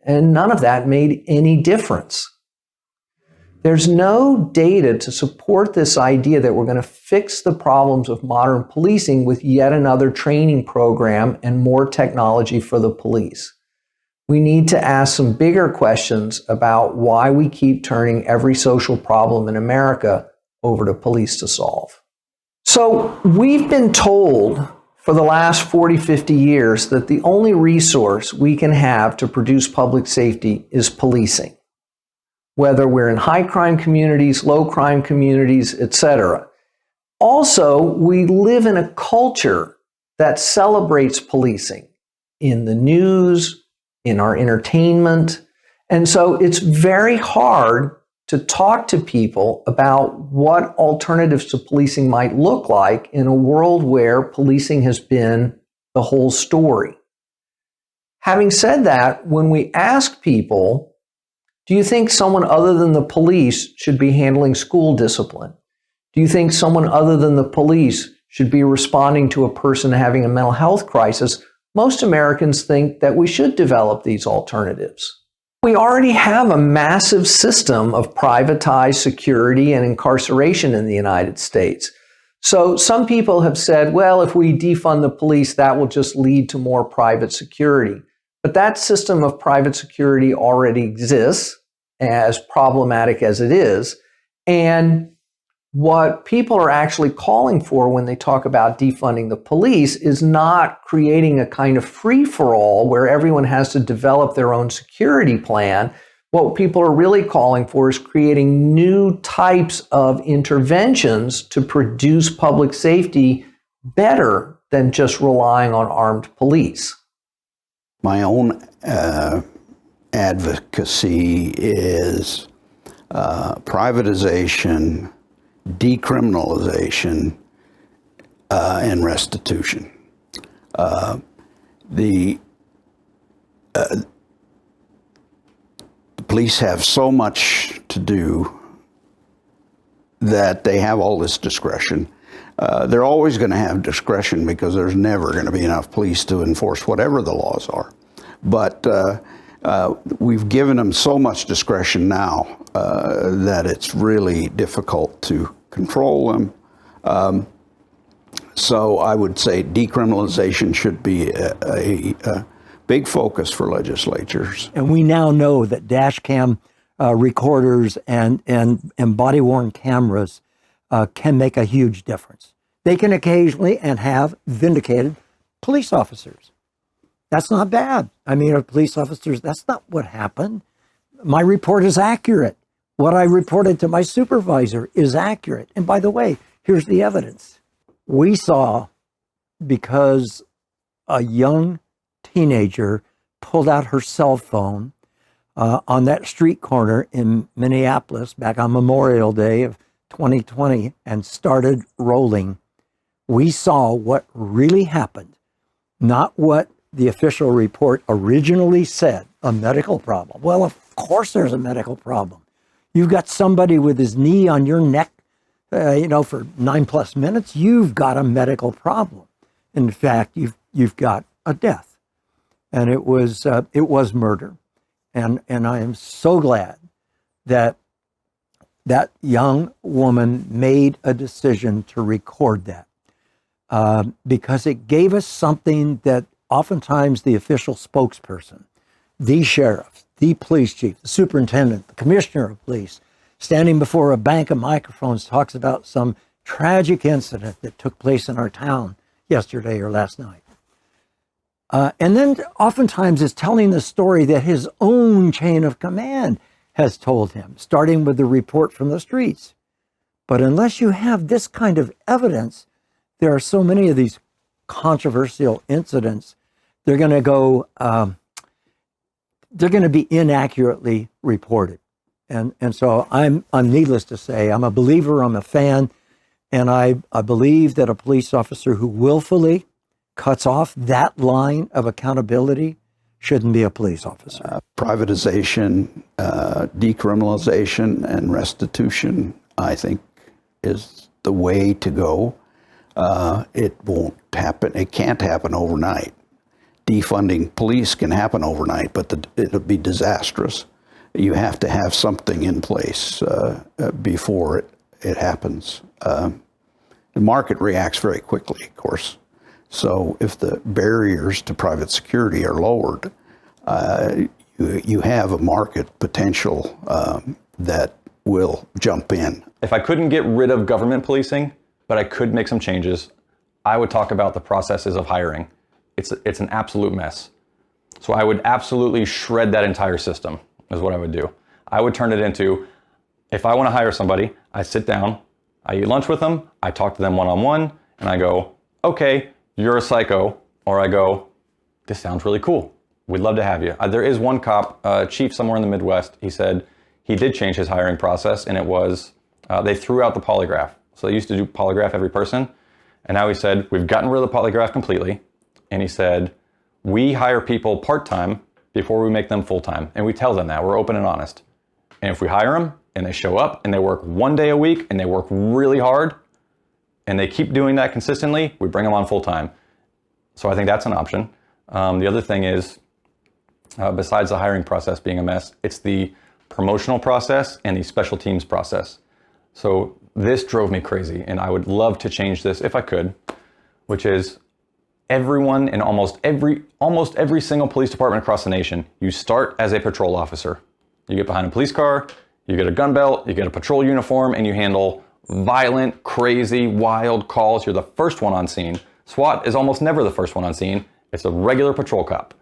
And none of that made any difference. There's no data to support this idea that we're going to fix the problems of modern policing with yet another training program and more technology for the police. We need to ask some bigger questions about why we keep turning every social problem in America over to police to solve. So we've been told for the last 40, 50 years that the only resource we can have to produce public safety is policing, whether we're in high crime communities, low crime communities, etc. Also, we live in a culture that celebrates policing in the news, in our entertainment. And so it's very hard to talk to people about what alternatives to policing might look like in a world where policing has been the whole story. Having said that, when we ask people, do you think someone other than the police should be handling school discipline? Do you think someone other than the police should be responding to a person having a mental health crisis? Most Americans think that we should develop these alternatives. We already have a massive system of privatized security and incarceration in the United States. So some people have said, well, if we defund the police, that will just lead to more private security. But that system of private security already exists, as problematic as it is. And what people are actually calling for when they talk about defunding the police is not creating a kind of free-for-all where everyone has to develop their own security plan. What people are really calling for is creating new types of interventions to produce public safety better than just relying on armed police. My own advocacy is privatization, decriminalization, and restitution. The police have so much to do that they have all this discretion. They're always going to have discretion because there's never going to be enough police to enforce whatever the laws are. But we've given them so much discretion now that it's really difficult to control them. So I would say decriminalization should be a big focus for legislatures. And we now know that dash cam recorders and body-worn cameras can make a huge difference. They can occasionally and have vindicated police officers. That's not bad. I mean, police officers, that's not what happened. My report is accurate. What I reported to my supervisor is accurate. And by the way, here's the evidence. We saw, because a young teenager pulled out her cell phone on that street corner in Minneapolis back on Memorial Day of 2020 and started rolling. We saw what really happened, not what the official report originally said, a medical problem. Well, of course there's a medical problem. You've got somebody with his knee on your neck, for 9+ minutes, you've got a medical problem. In fact, you've got a death. And it was murder. And I am so glad that that young woman made a decision to record that because it gave us something that oftentimes the official spokesperson, the sheriff, the police chief, the superintendent, the commissioner of police, standing before a bank of microphones talks about some tragic incident that took place in our town yesterday or last night. And then oftentimes is telling the story that his own chain of command has told him, starting with the report from the streets. But unless you have this kind of evidence, there are so many of these controversial incidents, they're going to go, they're going to be inaccurately reported. And so I'm needless to say, I'm a believer, I'm a fan, and I believe that a police officer who willfully cuts off that line of accountability shouldn't be a police officer. Privatization, decriminalization, and restitution, I think, is the way to go. It won't happen. It can't happen overnight. Defunding police can happen overnight, but it'll be disastrous. You have to have something in place before it happens. The market reacts very quickly, of course. So if the barriers to private security are lowered, you have a market potential that will jump in. If I couldn't get rid of government policing, but I could make some changes. I would talk about the processes of hiring. It's an absolute mess. So I would absolutely shred that entire system is what I would do. I would turn it into, if I want to hire somebody, I sit down, I eat lunch with them, I talk to them one-on-one, and I go, okay, you're a psycho, or I go, this sounds really cool. We'd love to have you. There is one cop, chief somewhere in the Midwest, he said he did change his hiring process, and it was, they threw out the polygraph. So they used to do polygraph every person, and now he said, we've gotten rid of the polygraph completely, and he said, we hire people part-time before we make them full-time, and we tell them that, we're open and honest. And if we hire them, and they show up, and they work 1 day a week, and they work really hard, and they keep doing that consistently, we bring them on full-time. So I think that's an option. The other thing is, besides the hiring process being a mess, it's the promotional process and the special teams process. So this drove me crazy, and I would love to change this if I could, which is everyone in almost every single police department across the nation, you start as a patrol officer. You get behind a police car, you get a gun belt, you get a patrol uniform, and you handle violent, crazy, wild calls. You're the first one on scene. SWAT is almost never the first one on scene. It's a regular patrol cop.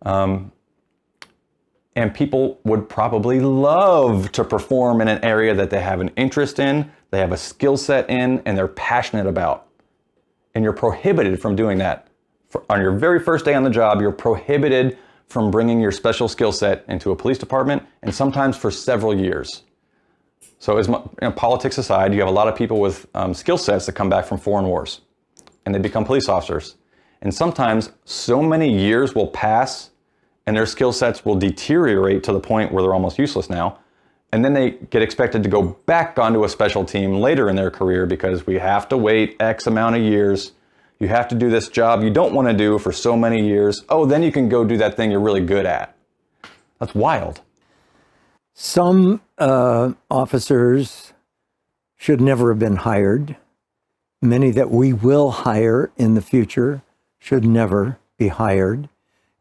And people would probably love to perform in an area that they have an interest in, they have a skill set in, and they're passionate about. And you're prohibited from doing that. On your very first day on the job, you're prohibited from bringing your special skill set into a police department, and sometimes for several years. So as politics aside, you have a lot of people with skill sets that come back from foreign wars, and they become police officers. And sometimes so many years will pass, and their skill sets will deteriorate to the point where they're almost useless now. And then they get expected to go back onto a special team later in their career because we have to wait X amount of years. You have to do this job you don't want to do for so many years. Oh, then you can go do that thing you're really good at. That's wild. Some officers should never have been hired. Many that we will hire in the future should never be hired.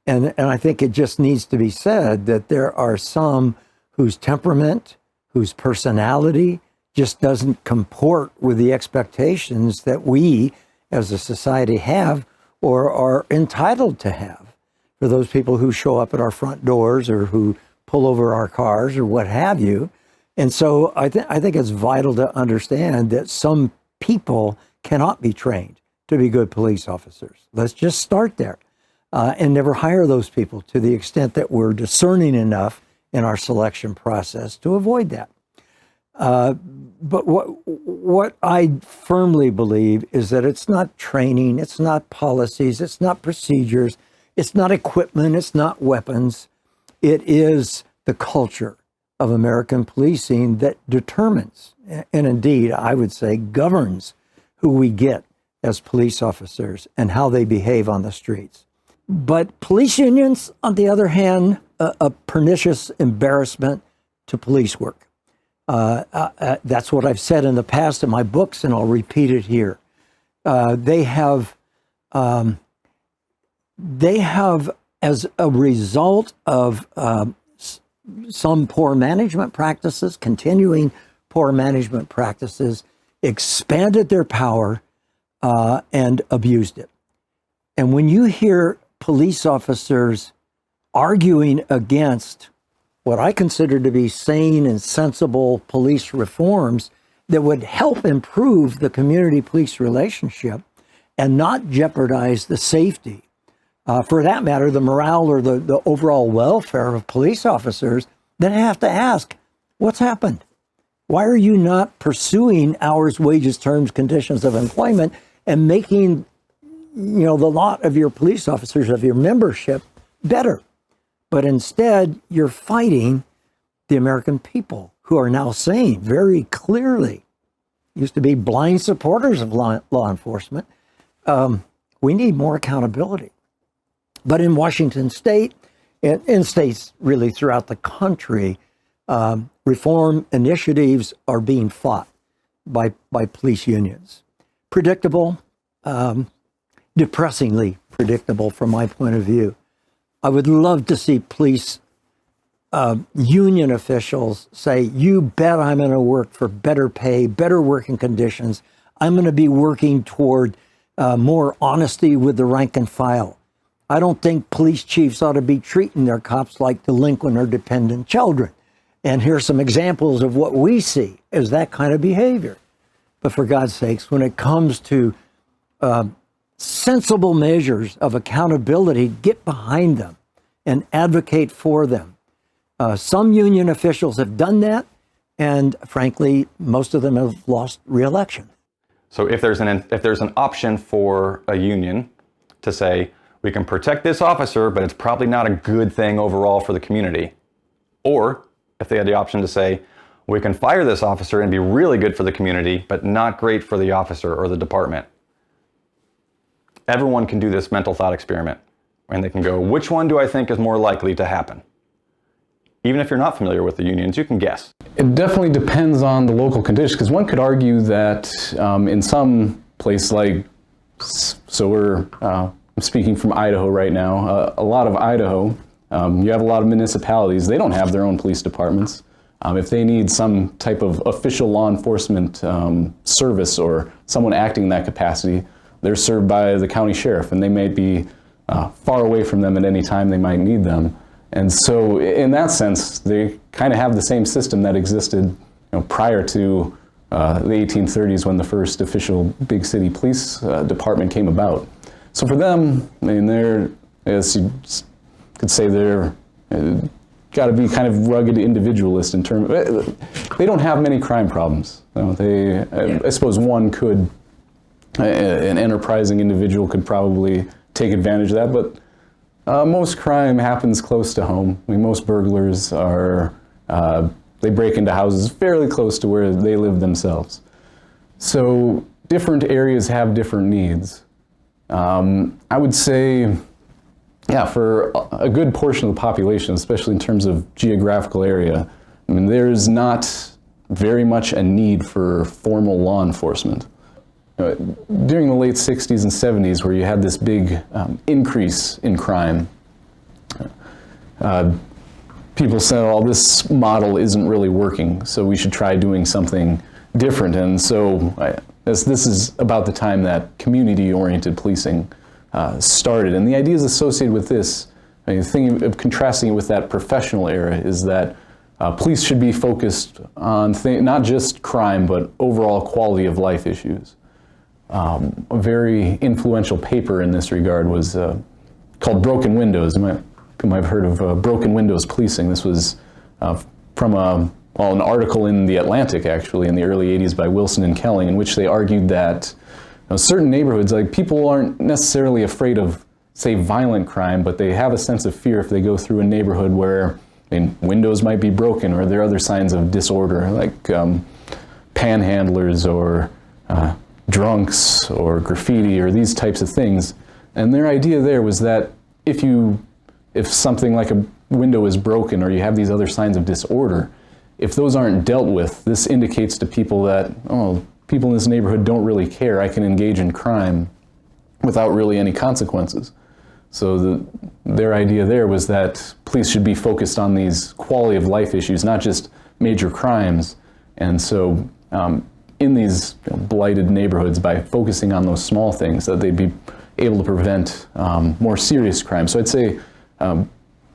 And I think it just needs to be said that there are some whose temperament, whose personality just doesn't comport with the expectations that we as a society have or are entitled to have for those people who show up at our front doors or who pull over our cars or what have you. And so I think it's vital to understand that some people cannot be trained to be good police officers. Let's just start there and never hire those people to the extent that we're discerning enough in our selection process to avoid that. But what I firmly believe is that it's not training, it's not policies, it's not procedures, it's not equipment, it's not weapons. It is the culture of American policing that determines, and indeed, I would say governs, who we get as police officers and how they behave on the streets. But police unions, on the other hand, a pernicious embarrassment to police work. That's what I've said in the past in my books, and I'll repeat it here. They have, as a result of some poor management practices, continuing poor management practices, expanded their power and abused it. And when you hear police officers arguing against what I consider to be sane and sensible police reforms that would help improve the community-police relationship and not jeopardize the safety, for that matter, the morale or the overall welfare of police officers, then I have to ask, what's happened? Why are you not pursuing hours, wages, terms, conditions of employment and making, the lot of your police officers, of your membership, better? But instead, you're fighting the American people who are now saying very clearly, used to be blind supporters of law enforcement, we need more accountability. But in Washington State, and in states really throughout the country, reform initiatives are being fought by police unions. Predictable, depressingly predictable from my point of view. I would love to see police union officials say, you bet I'm going to work for better pay, better working conditions. I'm going to be working toward more honesty with the rank and file. I don't think police chiefs ought to be treating their cops like delinquent or dependent children. And here's some examples of what we see as that kind of behavior. But for God's sakes, when it comes to sensible measures of accountability, get behind them and advocate for them. Some union officials have done that, and frankly, most of them have lost re-election. So if there's an option for a union to say, we can protect this officer, but it's probably not a good thing overall for the community. Or if they had the option to say, we can fire this officer and be really good for the community, but not great for the officer or the department. Everyone can do this mental thought experiment, and they can go, which one do I think is more likely to happen? Even if you're not familiar with the unions, you can guess. It definitely depends on the local conditions, because one could argue that in some place like, I'm speaking from Idaho right now, a lot of Idaho, you have a lot of municipalities, they don't have their own police departments. If they need some type of official law enforcement service or someone acting in that capacity, they're served by the county sheriff, and they may be far away from them at any time they might need them. And so in that sense, they kind of have the same system that existed prior to the 1830s when the first official big city police department came about. So for them, I mean, they're, as you could say, they're got to be kind of rugged individualist in terms. They don't have many crime problems. I suppose one could, an enterprising individual could probably take advantage of that, but most crime happens close to home. I mean, most burglars are, they break into houses fairly close to where they live themselves. So different areas have different needs. I would say, yeah, for a good portion of the population, especially in terms of geographical area, I mean, there's not very much a need for formal law enforcement. During the late 60s and 70s, where you had this big increase in crime, people said, oh, this model isn't really working, so we should try doing something different. And so this is about the time that community-oriented policing started. And the ideas associated with this, I mean, thinking of contrasting it with that professional era, is that police should be focused on not just crime, but overall quality of life issues. A very influential paper in this regard was called Broken Windows. You might have heard of Broken Windows Policing. This was from an article in The Atlantic, actually, in the early 80s by Wilson and Kelly, in which they argued that certain neighborhoods, like, people aren't necessarily afraid of, say, violent crime, but they have a sense of fear if they go through a neighborhood where, I mean, windows might be broken, or there are other signs of disorder, like panhandlers or drunks or graffiti or these types of things. And their idea there was that if something like a window is broken or you have these other signs of disorder, if those aren't dealt with, this indicates to people that, oh, people in this neighborhood don't really care. I can engage in crime without really any consequences. So their idea there was that police should be focused on these quality of life issues, not just major crimes. And so in these blighted neighborhoods, by focusing on those small things, that they'd be able to prevent more serious crime. So I'd say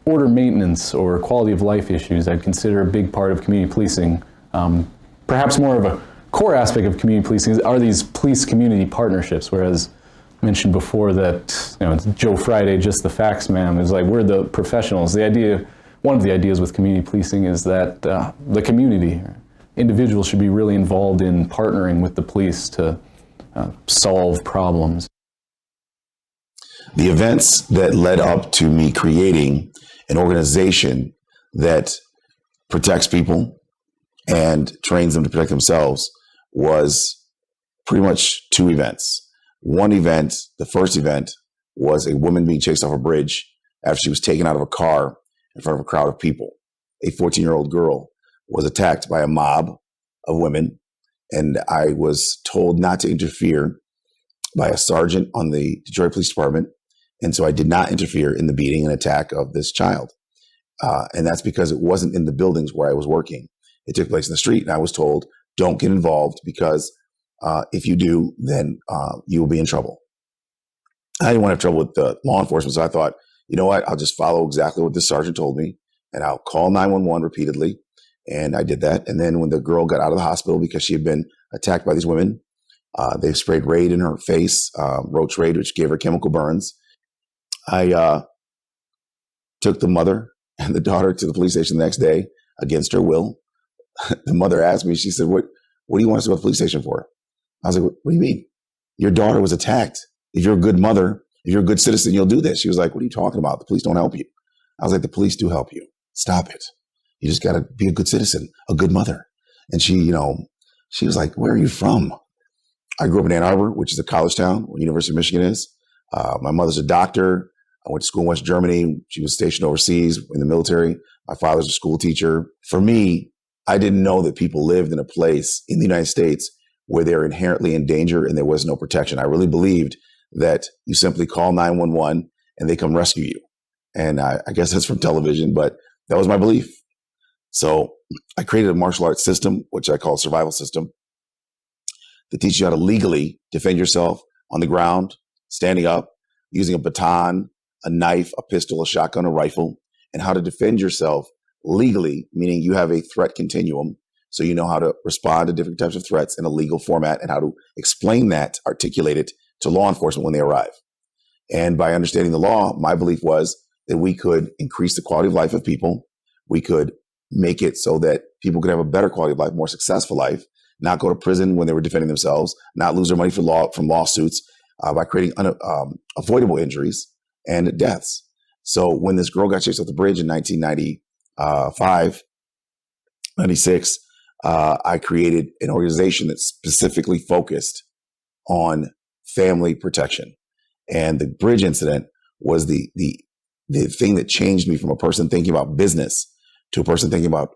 order maintenance or quality of life issues I'd consider a big part of community policing. Perhaps more of a core aspect of community policing are these police community partnerships, whereas I mentioned before that it's Joe Friday, just the facts man. It's like we're the professionals. The idea, one of the ideas with community policing is that the community, individuals should be really involved in partnering with the police to solve problems. The events that led up to me creating an organization that protects people and trains them to protect themselves was pretty much two events. One event, the first event, was a woman being chased off a bridge after she was taken out of a car in front of a crowd of people. A 14-year-old girl was attacked by a mob of women, and I was told not to interfere by a sergeant on the Detroit Police Department, and so I did not interfere in the beating and attack of this child. And that's because it wasn't in the buildings where I was working. It took place in the street, and I was told, don't get involved because If you do, then you will be in trouble. I didn't want to have trouble with the law enforcement, so I thought, you know what, I'll just follow exactly what the sergeant told me, and I'll call 911 repeatedly. And I did that. And then when the girl got out of the hospital because she had been attacked by these women, they sprayed Raid in her face, Roach Raid, which gave her chemical burns. I took the mother and the daughter to the police station the next day against her will. The mother asked me, she said, what do you want us to go to the police station for? I was like, what do you mean? Your daughter was attacked. If you're a good mother, if you're a good citizen, you'll do this. She was like, what are you talking about? The police don't help you. I was like, the police do help you. Stop it. You just got to be a good citizen, a good mother. And she was like, where are you from? I grew up in Ann Arbor, which is a college town where University of Michigan is. My mother's a doctor. I went to school in West Germany. She was stationed overseas in the military. My father's a school teacher. For me, I didn't know that people lived in a place in the United States where they're inherently in danger and there was no protection. I really believed that you simply call 911 and they come rescue you. And I guess that's from television, but that was my belief. So I created a martial arts system, which I call a survival system, that teaches you how to legally defend yourself on the ground, standing up, using a baton, a knife, a pistol, a shotgun, a rifle, and how to defend yourself legally, meaning you have a threat continuum. So you know how to respond to different types of threats in a legal format and how to explain that, articulate it to law enforcement when they arrive. And by understanding the law, my belief was that we could increase the quality of life of people. We could make it so that people could have a better quality of life, more successful life, not go to prison when they were defending themselves, not lose their money from lawsuits, by creating avoidable injuries and deaths. So when this girl got chased off the bridge in 1995, 96, I created an organization that specifically focused on family protection. And the bridge incident was the thing that changed me from a person thinking about business to a person thinking about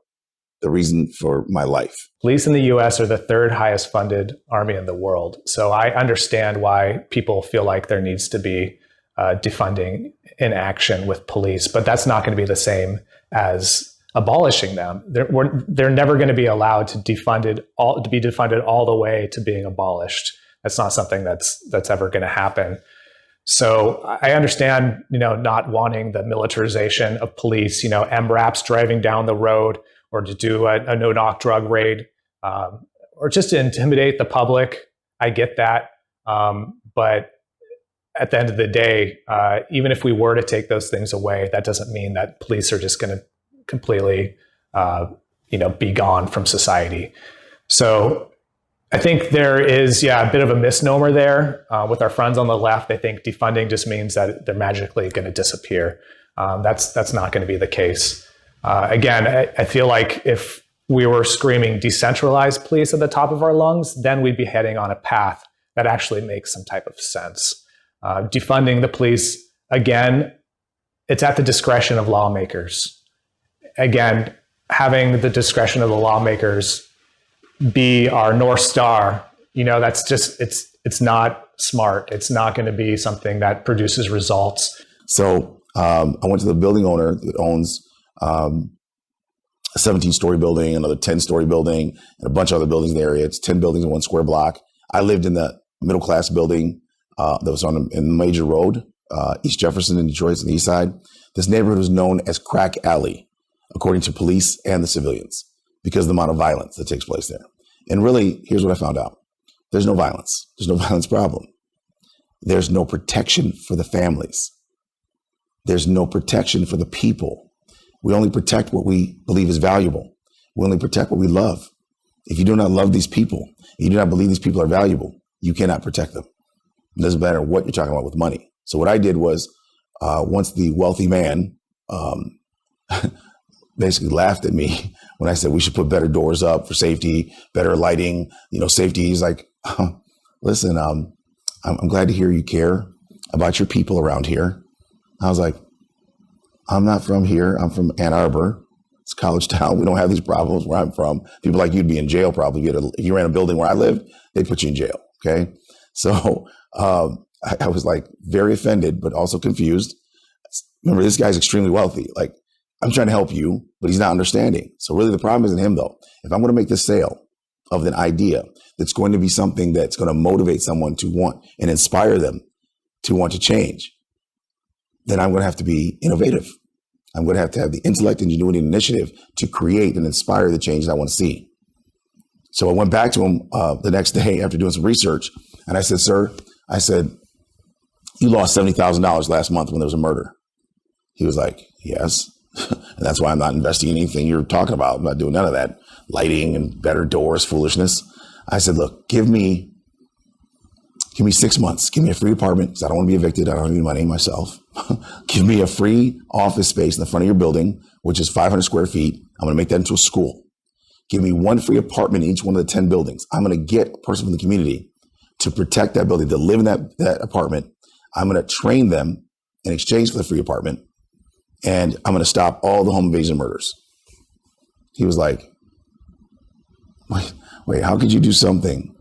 the reason for my life. Police in the US are the third highest funded army in the world. So I understand why people feel like there needs to be defunding in action with police, but that's not going to be the same as abolishing them. They're never going to be allowed to be defunded all the way to being abolished. That's not something that's ever going to happen. So I understand, not wanting the militarization of police, MRAPs driving down the road, or to do a no-knock drug raid, or just to intimidate the public. I get that. But at the end of the day, even if we were to take those things away, that doesn't mean that police are just going to completely, be gone from society. So I think there is, a bit of a misnomer there with our friends on the left. They think defunding just means that they're magically going to disappear. That's not going to be the case. Again, I feel like if we were screaming decentralized police at the top of our lungs, then we'd be heading on a path that actually makes some type of sense. Defunding the police, again, it's at the discretion of lawmakers. Again, having the discretion of the lawmakers be our North Star, that's just, it's not smart. It's not going to be something that produces results. So I went to the building owner that owns a 17-story building, another 10-story building, and a bunch of other buildings in the area. It's 10 buildings in one square block. I lived in the middle-class building that was in the major road, East Jefferson in Detroit, on the east side. This neighborhood was known as Crack Alley, according to police and the civilians, because of the amount of violence that takes place there. And really, here's what I found out. There's no violence. There's no violence problem. There's no protection for the families. There's no protection for the people. We only protect what we believe is valuable. We only protect what we love. If you do not love these people, you do not believe these people are valuable, you cannot protect them. It doesn't matter what you're talking about with money. So what I did was, once the wealthy man basically laughed at me when I said we should put better doors up for safety, better lighting, safety. He's like, listen, I'm glad to hear you care about your people around here. I was like, I'm not from here. I'm from Ann Arbor. It's a college town. We don't have these problems where I'm from. People like you'd be in jail probably. If you ran a building where I lived, they'd put you in jail. Okay. So I was like very offended, but also confused. Remember, this guy's extremely wealthy. Like, I'm trying to help you, but he's not understanding. So really the problem isn't him though. If I'm going to make this sale, of an idea that's going to be something that's going to motivate someone to want and inspire them to want to change, then I'm going to have to be innovative. I'm going to have the intellect, ingenuity, and initiative to create and inspire the change that I want to see. So I went back to him the next day after doing some research, and I said, sir, I said, you lost $70,000 last month when there was a murder. He was like, yes. And that's why I'm not investing in anything you're talking about. I'm not doing none of that lighting and better doors foolishness. I said, look, give me 6 months. Give me a free apartment because I don't want to be evicted. I don't have any money myself. Give me a free office space in the front of your building, which is 500 square feet. I'm going to make that into a school. Give me one free apartment in each one of the 10 buildings. I'm going to get a person from the community to protect that building, to live in that apartment. I'm going to train them in exchange for the free apartment. And I'm going to stop all the home invasion murders. He was like, wait, how could you do something,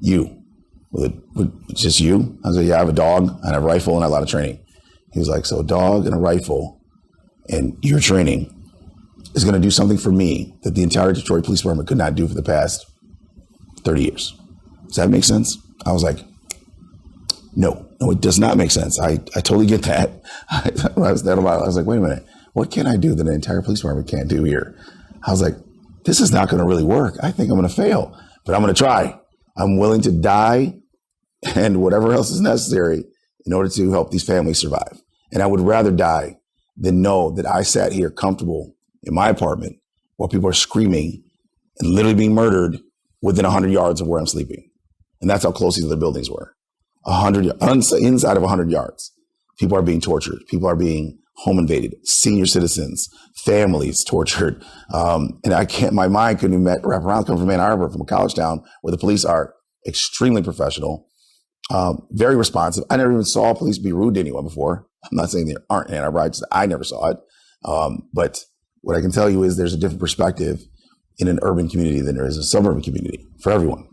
with just you? I was like, yeah, I have a dog, I have a rifle, and I have a lot of training. He was like, so a dog and a rifle and your training is going to do something for me that the entire Detroit Police Department could not do for the past 30 years. Does that make sense? I was like, no, it does not make sense. I totally get that. I was like, wait a minute, what can I do that the entire police department can't do here? I was like, this is not going to really work. I think I'm going to fail, but I'm going to try. I'm willing to die and whatever else is necessary in order to help these families survive. And I would rather die than know that I sat here comfortable in my apartment while people are screaming and literally being murdered within 100 yards of where I'm sleeping. And that's how close these other buildings were. Inside of 100 yards, people are being tortured. People are being home invaded, senior citizens, families tortured. And my mind couldn't even wrap around coming from Ann Arbor, from a college town where the police are extremely professional, very responsive. I never even saw police be rude to anyone before. I'm not saying there aren't in Ann Arbor, I never saw it. But what I can tell you is there's a different perspective in an urban community than there is a suburban community for everyone.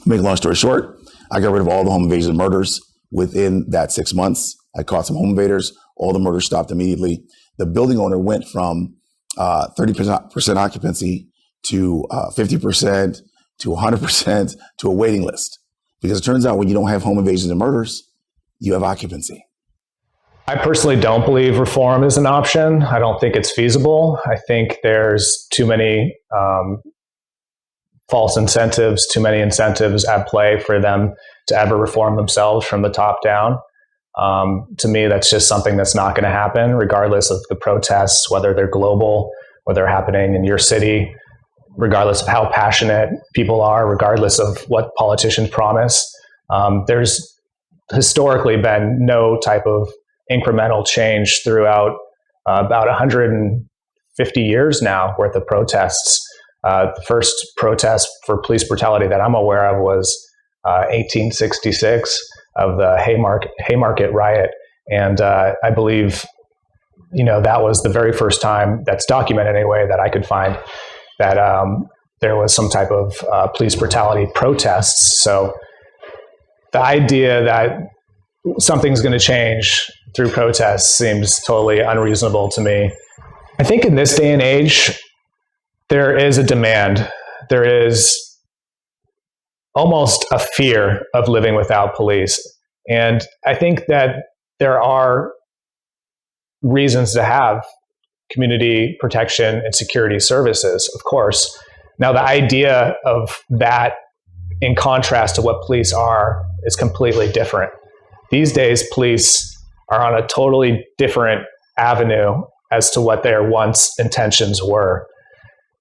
Make a long story short, I got rid of all the home invasion murders within that 6 months. I caught some home invaders. All the murders stopped immediately. The building owner went from 30% occupancy to 50% to 100% to a waiting list. Because it turns out when you don't have home invasions and murders, you have occupancy. I personally don't believe reform is an option. I don't think it's feasible. I think there's too many false incentives, too many incentives at play for them to ever reform themselves from the top down. To me, that's just something that's not going to happen, regardless of the protests, whether they're global, whether they're happening in your city, regardless of how passionate people are, regardless of what politicians promise. There's historically been no type of incremental change throughout about 150 years now worth of protests. The first protest for police brutality that I'm aware of was 1866 of the Haymarket riot. And I believe, that was the very first time that's documented anyway that I could find that there was some type of police brutality protests. So the idea that something's going to change through protests seems totally unreasonable to me. I think in this day and age, there is a demand. There is almost a fear of living without police. And I think that there are reasons to have community protection and security services, of course. Now, the idea of that in contrast to what police are is completely different. These days, police are on a totally different avenue as to what their once intentions were.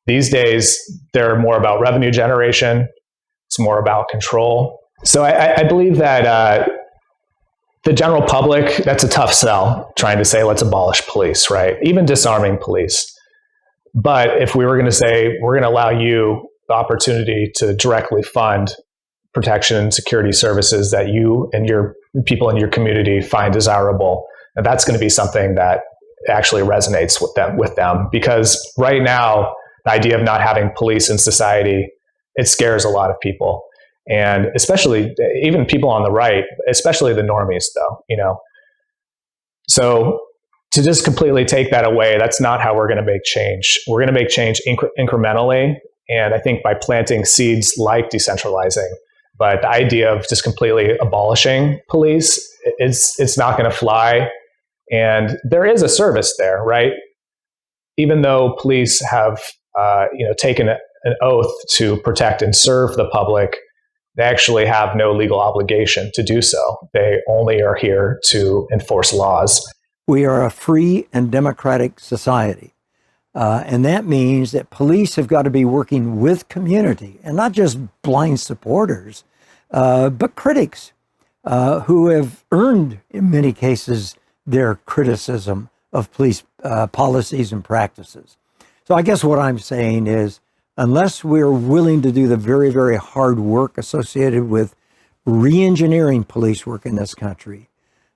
These days, they're more about revenue generation. It's more about control. So I believe that the general public, that's a tough sell, trying to say, let's abolish police, right? Even disarming police. But if we were going to say, we're going to allow you the opportunity to directly fund protection and security services that you and your people in your community find desirable, and that's going to be something that actually resonates with them. Because right now, the idea of not having police in society, it scares a lot of people. And especially even people on the right, especially the normies though, So to just completely take that away, that's not how we're going to make change. We're going to make change incrementally. And I think by planting seeds like decentralizing, but the idea of just completely abolishing police, it's not going to fly. And there is a service there, right? Even though police have taken an oath to protect and serve the public, they actually have no legal obligation to do so. They only are here to enforce laws. We are a free and democratic society. And that means that police have got to be working with community, and not just blind supporters, but critics who have earned, in many cases, their criticism of police policies and practices. So I guess what I'm saying is, unless we're willing to do the very, very hard work associated with re-engineering police work in this country,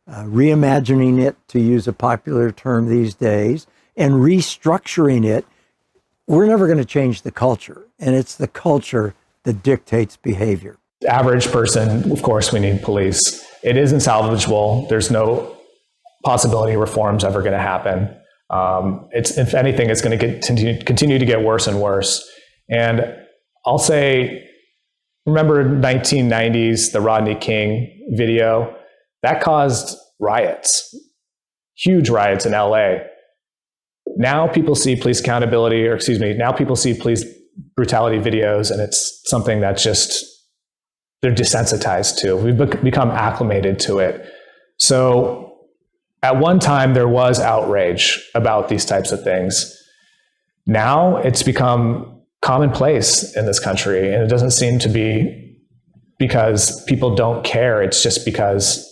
reimagining it, to use a popular term these days, and restructuring it, we're never going to change the culture. And it's the culture that dictates behavior. Average person, of course, we need police. It isn't salvageable. There's no possibility reform's ever going to happen. If anything, it's going to continue to get worse and worse. And I'll say, remember 1990s, the Rodney King video? That caused riots, huge riots in LA. Now people see police accountability, now people see police brutality videos, and it's something that's just, they're desensitized to. We've become acclimated to it. So at one time, there was outrage about these types of things. Now it's become commonplace in this country, and it doesn't seem to be because people don't care. It's just because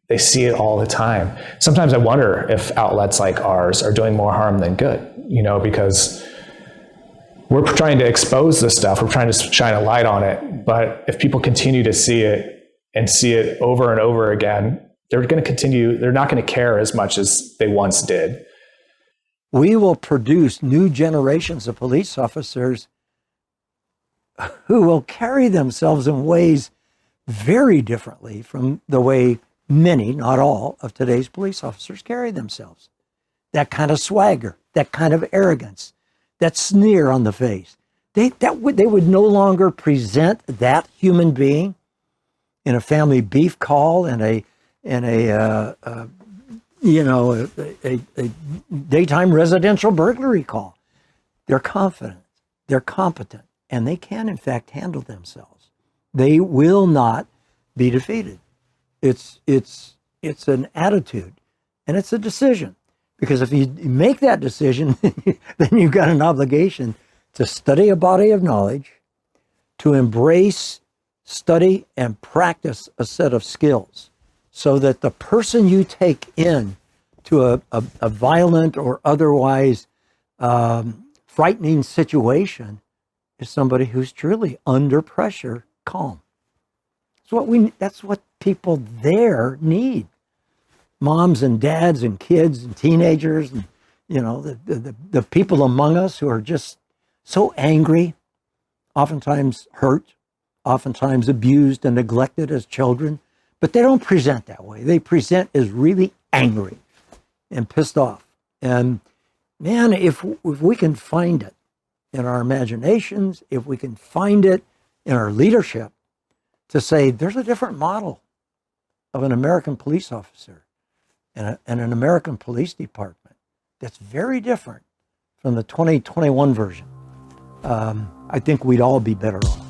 they see it all the time. Sometimes I wonder if outlets like ours are doing more harm than good, because we're trying to expose this stuff. We're trying to shine a light on it. But if people continue to see it and see it over and over again, they're going to continue. They're not going to care as much as they once did. We will produce new generations of police officers who will carry themselves in ways very differently from the way many, not all, of today's police officers carry themselves. That kind of swagger, that kind of arrogance, that sneer on the face. They would no longer present that human being in a family beef call, in a daytime residential burglary call. They're confident, they're competent, and they can, in fact, handle themselves. They will not be defeated. It's an attitude, and it's a decision. Because if you make that decision, then you've got an obligation to study a body of knowledge, to embrace, study, and practice a set of skills, so that the person you take in to a violent or otherwise frightening situation is somebody who's truly under pressure, calm. That's what people there need. Moms and dads and kids and teenagers and the people among us who are just so angry, oftentimes hurt, oftentimes abused and neglected as children, but they don't present that way. They present as really angry and pissed off. And man, if we can find it in our imaginations, if we can find it in our leadership, to say there's a different model of an American police officer and an American police department that's very different from the 2021 version, I think we'd all be better off.